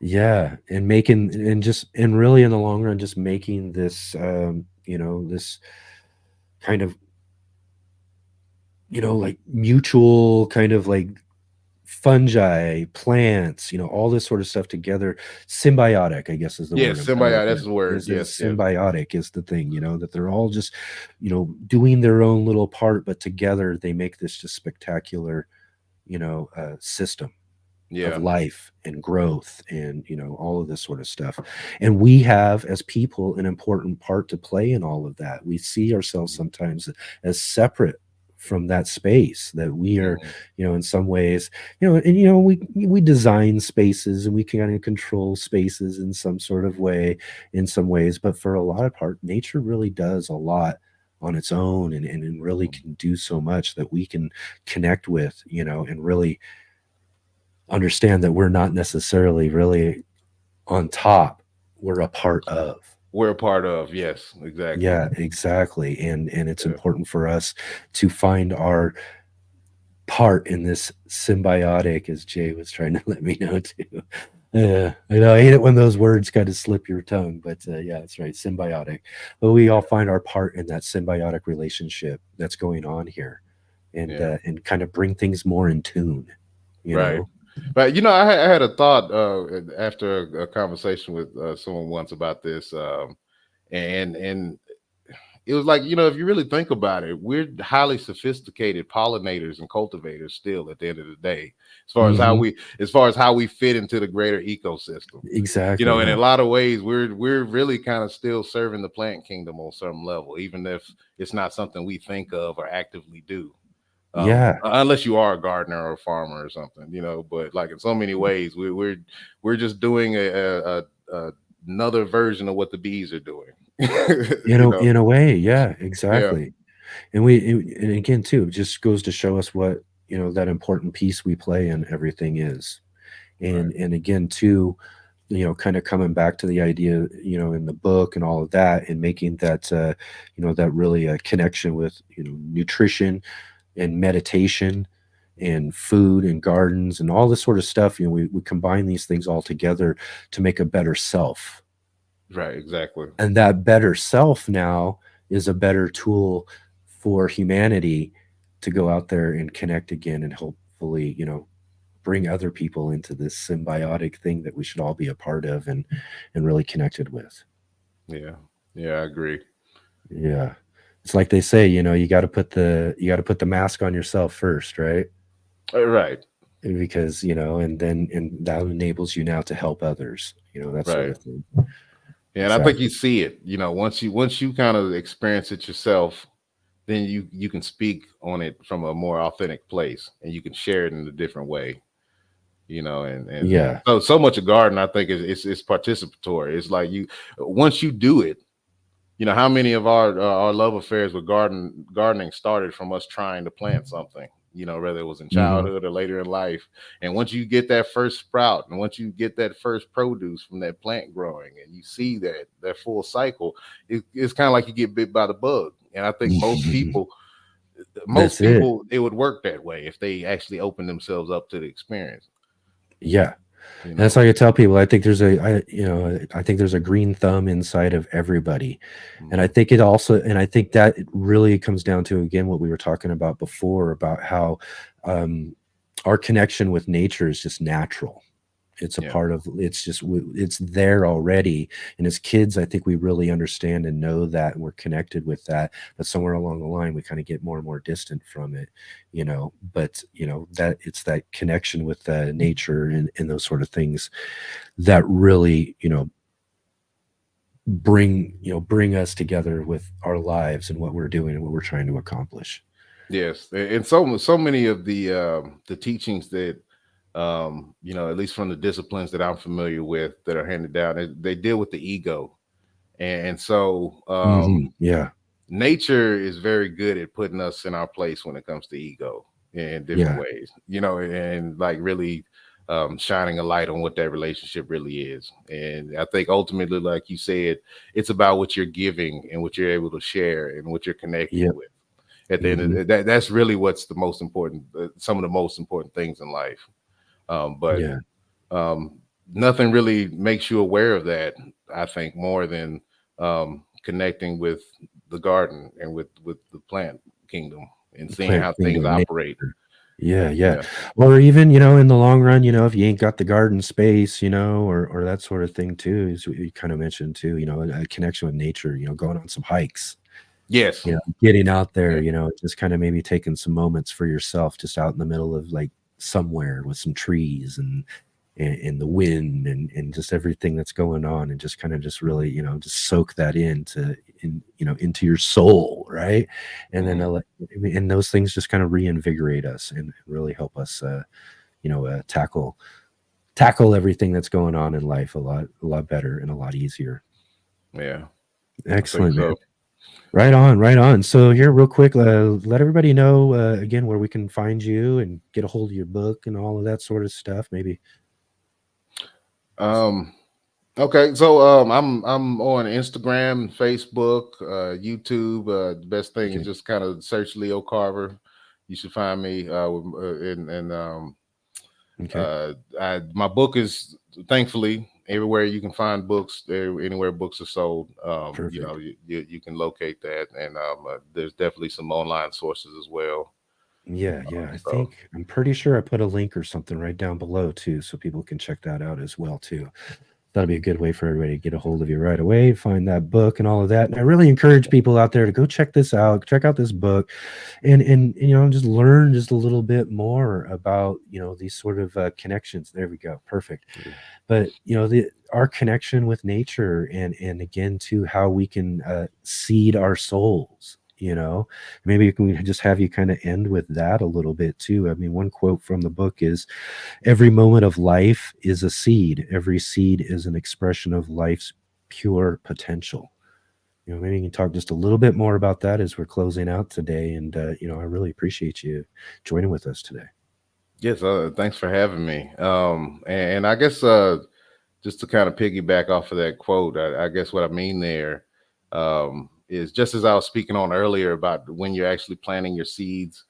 Yeah, and making and really in the long run, just making this this kind of, like mutual kind of like fungi, plants, all this sort of stuff together. Symbiotic, I guess, is the word Yes, I'm trying to symbiotic. look That's at. the word. Is Yes, yes. symbiotic is the thing, that they're all just, doing their own little part, but together they make this just spectacular, system of Yeah. life and growth and all of this sort of stuff. And we have, as people, an important part to play in all of that. We see ourselves sometimes as separate from that space, that we are, Mhm. in some ways, and we design spaces and we can kind of control spaces in some sort of way, in some ways, but for a lot of part, nature really does a lot on its own, and really can do so much that we can connect with, and really understand that we're not necessarily really on top, we're a part of. We're a part of. Yes, exactly. Yeah, exactly. And it's Yeah. important for us to find our part in this symbiotic, as Jay was trying to let me know too. I know, I hate it when those words kind of slip your tongue, but yeah, that's right, symbiotic. But we all find our part in that symbiotic relationship that's going on here, Yeah. and kind of bring things more in tune, you Right. know. But I had a thought after a conversation with someone once about this, and it was like, if you really think about it, we're highly sophisticated pollinators and cultivators still at the end of the day, Hmm. as far as how we fit into the greater ecosystem. Exactly. In a Yeah. lot of ways, we're really kind of still serving the plant kingdom on some level, even if it's not something we think of or actively do. Yeah. Unless you are a gardener or a farmer or something, but like in so many ways, we're just doing another version of what the bees are doing. In a way, yeah, Yeah, exactly. And again too, it just goes to show us what, that important piece we play in everything is. right. And again too, kind of coming back to the idea, in the book and all of that, and making that that really a connection with, nutrition and meditation and food and gardens and all this sort of stuff. We combine these things all together to make a better self, Right, exactly. And that better self now is a better tool for humanity to go out there and connect again and hopefully, bring other people into this symbiotic thing that we should all be a part of and really connected with. Yeah. Yeah, I agree. Yeah. It's like they say, you got to put the mask on yourself first, right? Right. Because, and that enables you now to help others, that sort Right. of thing. Yeah, and I think Exactly. you see it, once you kind of experience it yourself, then you can speak on it from a more authentic place, and you can share it in a different way, and Yeah. so much of garden, I think, is it's participatory. It's like once you do it, how many of our love affairs with gardening started from us trying to plant something, whether it was in Hmm. childhood or later in life. And once you get that first sprout, and once you get that first produce from that plant growing, and you see that full cycle, it's kind of like you get bit by the bug. And I think most That's it. people, it would work that way if they actually open themselves up to the experience. Yeah. You And that's know. like I tell people, I think there's a green thumb inside of everybody. And I Mhm. think I think that it really comes down to, again, what we were talking about before, about how um, our connection with nature is just natural. It's a Yeah. part of, it's there already. And as kids, I think we really understand and know that, and we're connected with that. But somewhere along the line, we kind of get more and more distant from it, but that it's that connection with nature and those sort of things that really, bring us together with our lives and what we're doing and what we're trying to accomplish. Yes, and so many of the teachings that at least from the disciplines that I'm familiar with that are handed down, they deal with the ego, and so Yeah. nature is very good at putting us in our place when it comes to ego in different Yeah. ways, and like really shining a light on what that relationship really is. And I think ultimately, like you said, it's about what you're giving and what you're able to share and what you're connecting Yep. with. At the end of Hmm. that's really what's the most important, some of the most important things in life. But Yeah. um, nothing really makes you aware of that, I think, more than connecting with the garden and with the plant kingdom and The seeing plant how things kingdom, operate. nature. Yeah, yeah. Yeah. Or even, in the long run, if you ain't got the garden space, or that sort of thing too, is what you kind of mentioned too, a connection with nature, going on some hikes, Yes. getting out there, Yeah. just kind of maybe taking some moments for yourself, just out in the middle of like somewhere with some trees and the wind and just everything that's going on, and just kind of just really, just soak that into your soul, right? And then Mhm. and those things just kind of reinvigorate us and really help us tackle everything that's going on in life a lot better and a lot easier. Yeah. I think Excellent, man. so. Right on, right on. So here, real quick, let everybody know again where we can find you and get a hold of your book and all of that sort of stuff. Maybe. Um, okay, so I'm on Instagram, Facebook, YouTube. The best thing is Okay. just kind of search Leo Carver. You should find me. And Okay. my book is thankfully everywhere you can find books. Anywhere books are sold. Perfect. You can locate that, and there's definitely some online sources as well. Yeah, yeah. So I'm pretty sure I put a link or something right down below too, so people can check that out as well too. That'll be a good way for everybody to get a hold of you right away, find that book and all of that. And I really encourage people out there to go check this out, check out this book, and just learn just a little bit more about these sort of connections. There we go, perfect. But our connection with nature, and again to how we can seed our souls. Maybe we can just have you kind of end with that a little bit too. I mean, one quote from the book is, every moment of life is a seed. Every seed is an expression of life's pure potential. Maybe you can talk just a little bit more about that as we're closing out today. And, I really appreciate you joining with us today. yes, thanks for having me. And I guess just to kind of piggyback off of that quote, I guess what I mean there is just as I was speaking on earlier about when you're actually planting your seeds,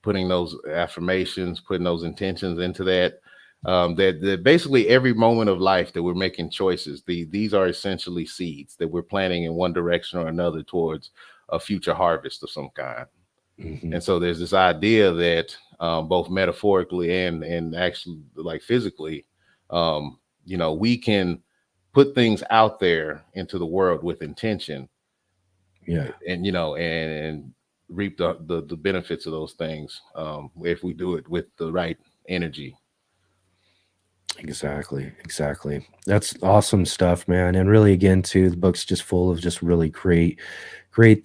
putting those affirmations, putting those intentions into that. that basically every moment of life that we're making choices, these are essentially seeds that we're planting in one direction or another towards a future harvest of some kind. Mhm. And so there's this idea that both metaphorically and actually like physically, we can put things out there into the world with intention, Yeah. and reap the benefits of those things if we do it with the right energy. Exactly. That's awesome stuff, man. And really, again, too, the book's just full of just really great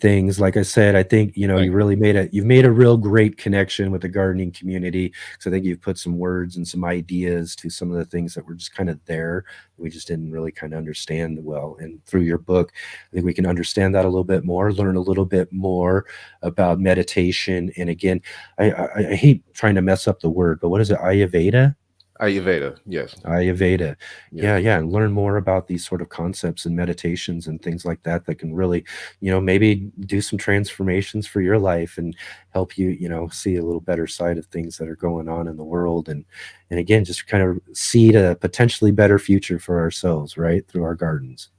things. Like I said, I think Thank you. you've made a real great connection with the gardening community. So I think you've put some words and some ideas to some of the things that were just kind of there. We just didn't really kind of understand well. And through your book, I think we can understand that a little bit more, learn a little bit more about meditation. And again, I hate trying to mess up the word, but what is it? Ayurveda? Ayurveda, yes. Ayurveda. Yes. Yeah, and learn more about these sort of concepts and meditations and things like that that can really, maybe do some transformations for your life and help you, see a little better side of things that are going on in the world. And again, just kind of seed a potentially better future for ourselves, right? Through our gardens.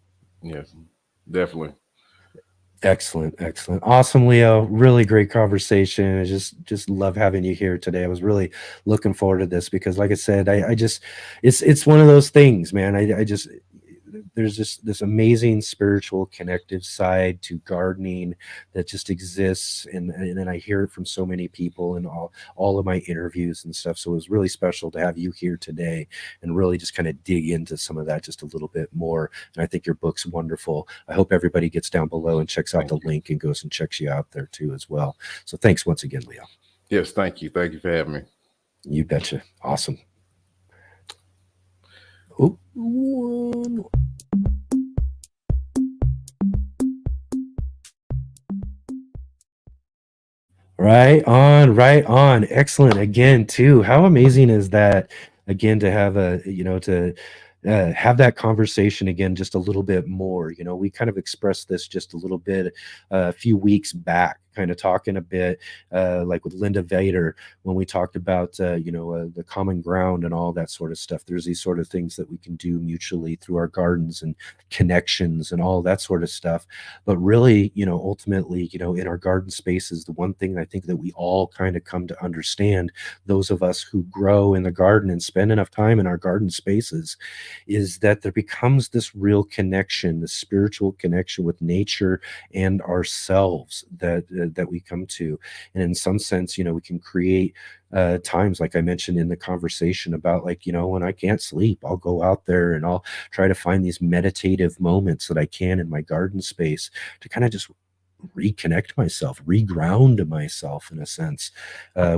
Yes, definitely. Excellent. Awesome, Leo. Really great conversation. I just love having you here today. I was really looking forward to this because like I said, I just it's one of those things, man. I just there's just this amazing spiritual connective side to gardening that just exists and then I hear it from so many people in all of my interviews and stuff. So it was really special to have you here today and really just kind of dig into some of that just a little bit more. And I think your book's wonderful. I hope everybody gets down below and checks out Thank the you. link and goes and checks you out there too as well. So thanks once again, Leo. Yes, thank you. Thank you for having me. You betcha. Awesome. Oh, one. Right on. Excellent. Again, too. How amazing is that? Again, to have to have that conversation again just a little bit more. We kind of expressed this just a little bit a few weeks back, kind of talking a bit like with Linda Vader when we talked about the common ground and all that sort of stuff. There's these sort of things that we can do mutually through our gardens and connections and all that sort of stuff. But really, ultimately, in our garden spaces, the one thing I think that we all kind of come to understand, those of us who grow in the garden and spend enough time in our garden spaces, is that there becomes this real connection, this spiritual connection with nature and ourselves that we come to. And in some sense, we can create times like I mentioned in the conversation about like, when I can't sleep, I'll go out there and I'll try to find these meditative moments that I can in my garden space to kind of just reconnect myself, reground myself in a sense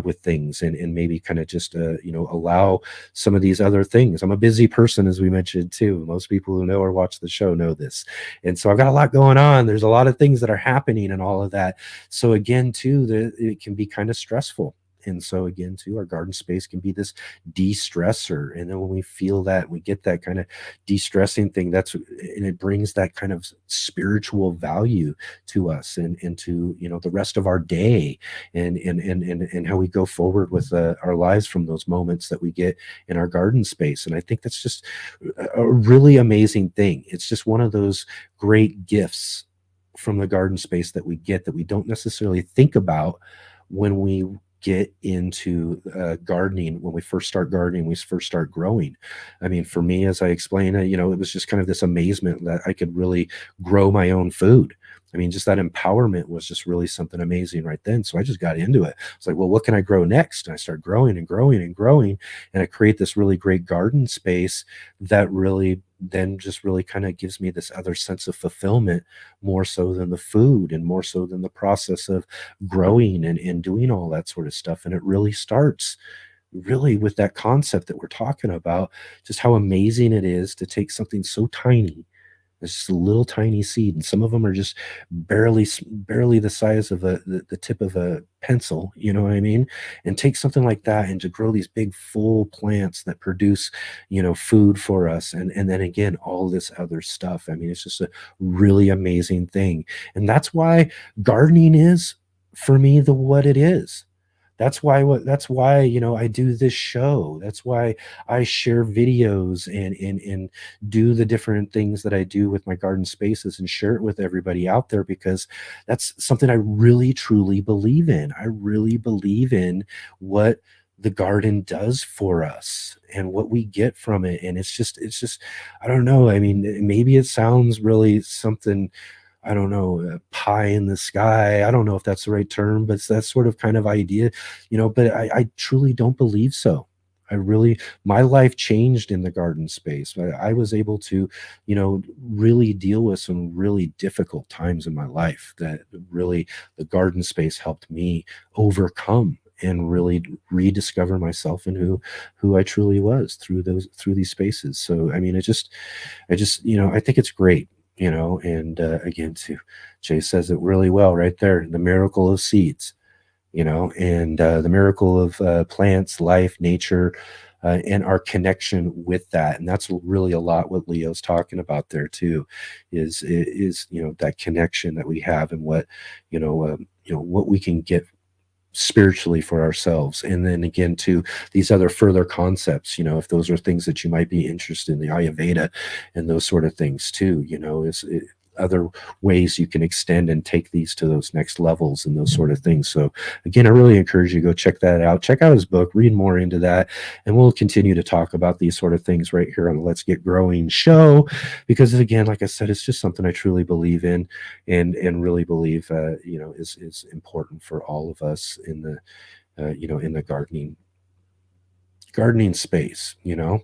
with things and maybe kind of just, allow some of these other things. I'm a busy person, as we mentioned too. Most people who know or watch the show know this. And so I've got a lot going on. There's a lot of things that are happening and all of that. So again, too, it can be kind of stressful. And so again, too, our garden space can be this de-stressor. And then when we feel that, we get that kind of de-stressing thing, and it brings that kind of spiritual value to us and to, the rest of our day and how we go forward with our lives from those moments that we get in our garden space. And I think that's just a really amazing thing. It's just one of those great gifts from the garden space that we get that we don't necessarily think about when we get into gardening. When we first start gardening, we first start growing. I mean, for me, as I explained, it was just kind of this amazement that I could really grow my own food. I mean, just that empowerment was just really something amazing right then. So I just got into it. It's like, well, what can I grow next? And I start growing and growing and growing. And I create this really great garden space that really then just really kind of gives me this other sense of fulfillment, more so than the food and more so than the process of growing and doing all that sort of stuff. And it really starts really with that concept that we're talking about, just how amazing it is to take something so tiny. It's just a little tiny seed, and some of them are just barely the size of the tip of a pencil. You know what I mean? And take something like that and to grow these big full plants that produce, food for us, and then again all this other stuff. I mean, it's just a really amazing thing, and that's why gardening is for me what it is. That's why, you know, I do this show. That's why I share videos and do the different things that I do with my garden spaces and share it with everybody out there, because that's something I really truly believe in. I really believe in what the garden does for us and what we get from it. And it's just I don't know. I mean, maybe it sounds really something, I don't know, pie in the sky. I don't know if that's the right term, but it's that sort of kind of idea, you know, but I truly don't believe so. I really, my life changed in the garden space. I was able to, you know, really deal with some really difficult times in my life that really the garden space helped me overcome and really rediscover myself and who I truly was through these spaces. So I mean, I just, you know, I think it's great, you know. And again, too, Jay says it really well right there, the miracle of seeds, you know, and the miracle of plants, life, nature, and our connection with that. And that's really a lot what Leo's talking about there too, is you know, that connection that we have and what, you know, what we can get spiritually for ourselves. And then again to these other further concepts, you know, if those are things that you might be interested in, the Ayurveda and those sort of things too, you know, other ways you can extend and take these to those next levels and those sort of things. So again, I really encourage you to go check that out, check out his book, read more into that, and we'll continue to talk about these sort of things right here on the Let's Get Growing show, because again, like I said, it's just something I truly believe in and really believe you know, is important for all of us in the you know, in the gardening space, you know.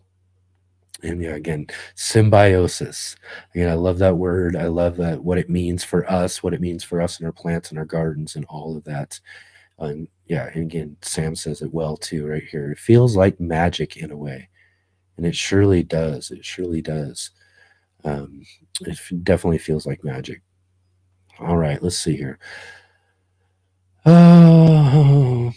And yeah, again, symbiosis. Again, I love that word. I love that, what it means for us, what it means for us and our plants and our gardens and all of that. And yeah, and again, Sam says it well too, right here. It feels like magic in a way, and it surely does. It surely does. It definitely feels like magic. All right, let's see here. Oh,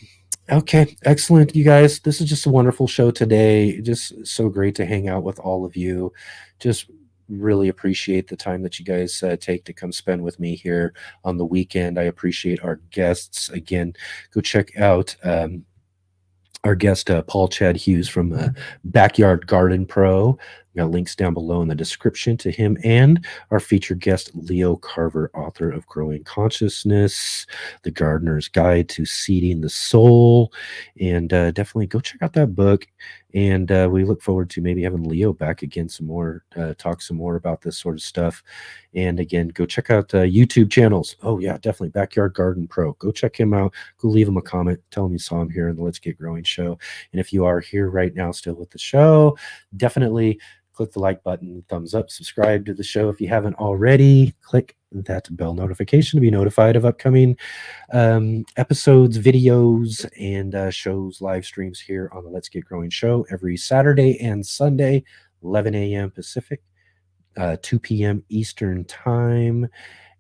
okay, excellent, you guys. This is just a wonderful show today. Just so great to hang out with all of you. Just really appreciate the time that you guys take to come spend with me here on the weekend. I appreciate our guests. Again, go check out our guest, Paul Chad Hughes from Backyard Garden Pro. We got links down below in the description to him, and our featured guest, Leo Carver, author of Growing Consciousness, The Gardener's Guide to Seeding the Soul. And definitely go check out that book. And we look forward to maybe having Leo back again some more, talk some more about this sort of stuff. And again, go check out YouTube channels. Oh, yeah, definitely. Backyard Garden Pro. Go check him out. Go leave him a comment. Tell him you saw him here in the Let's Get Growing show. And if you are here right now still with the show, definitely click the like button, thumbs up, subscribe to the show if you haven't already. Click that bell notification to be notified of upcoming episodes, videos, and shows, live streams here on the Let's Get Growing show every Saturday and Sunday, 11 a.m. Pacific, 2 p.m. Eastern time.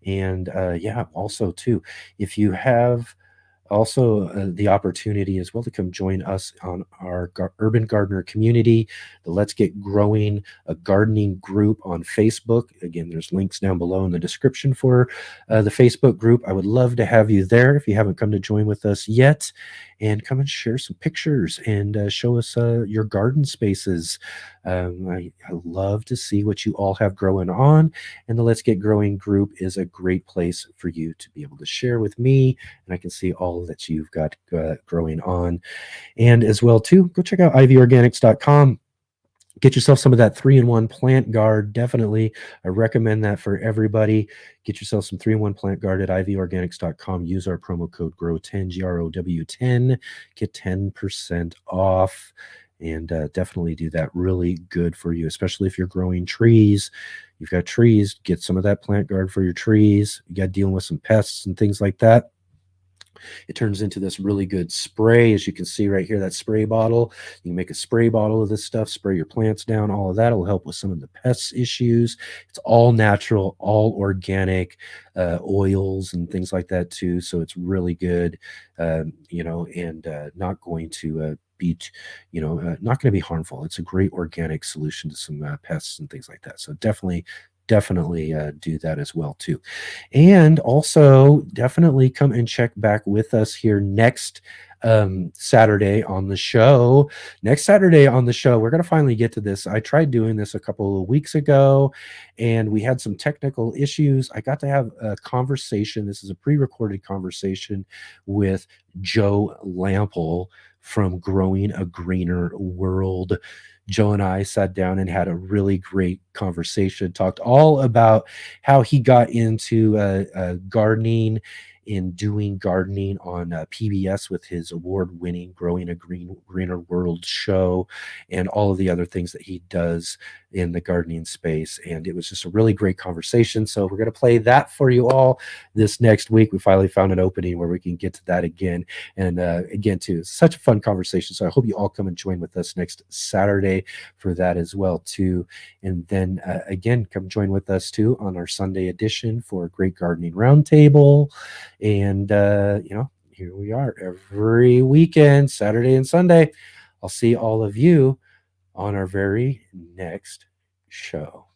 And yeah, also too, if you have also the opportunity as well to come join us on our urban gardener community, the Let's Get Growing, a gardening group on Facebook. Again, there's links down below in the description for the Facebook group. I would love to have you there if you haven't come to join with us yet, and come and share some pictures and show us your garden spaces. I love to see what you all have growing on, and the Let's Get Growing group is a great place for you to be able to share with me, and I can see all that you've got growing on. And as well too, go check out ivorganics.com. Get yourself some of that 3-in-1 plant guard. Definitely, I recommend that for everybody. Get yourself some 3-in-1 plant guard at ivorganics.com. Use our promo code GROW10, GROW10. Get 10% off. And definitely do that. Really good for you, especially if you're growing trees. You've got trees, get some of that plant guard for your trees. You got dealing with some pests and things like that. It turns into this really good spray, as you can see right here, that spray bottle. You can make a spray bottle of this stuff, spray your plants down. All of that will help with some of the pests issues. It's all natural, all organic, oils and things like that too. So it's really good, you know, and not going to be, you know, not going to be harmful. It's a great organic solution to some pests and things like that. So definitely do that as well too. And also definitely come and check back with us here next Saturday on the show. Next Saturday on the show, we're going to finally get to this. I tried doing this a couple of weeks ago and we had some technical issues. I got to have a conversation. This is a pre-recorded conversation with Joe Lample from Growing a Greener World. Joe and I sat down and had a really great conversation, talked all about how he got into gardening in doing gardening on PBS with his award-winning Growing a Greener World show and all of the other things that he does in the gardening space. And it was just a really great conversation. So we're going to play that for you all this next week. We finally found an opening where we can get to that again. And again, too, it's such a fun conversation. So I hope you all come and join with us next Saturday for that as well, too. And then again, come join with us, too, on our Sunday edition for a Great Gardening Roundtable. And, here we are every weekend, Saturday and Sunday. I'll see all of you on our very next show.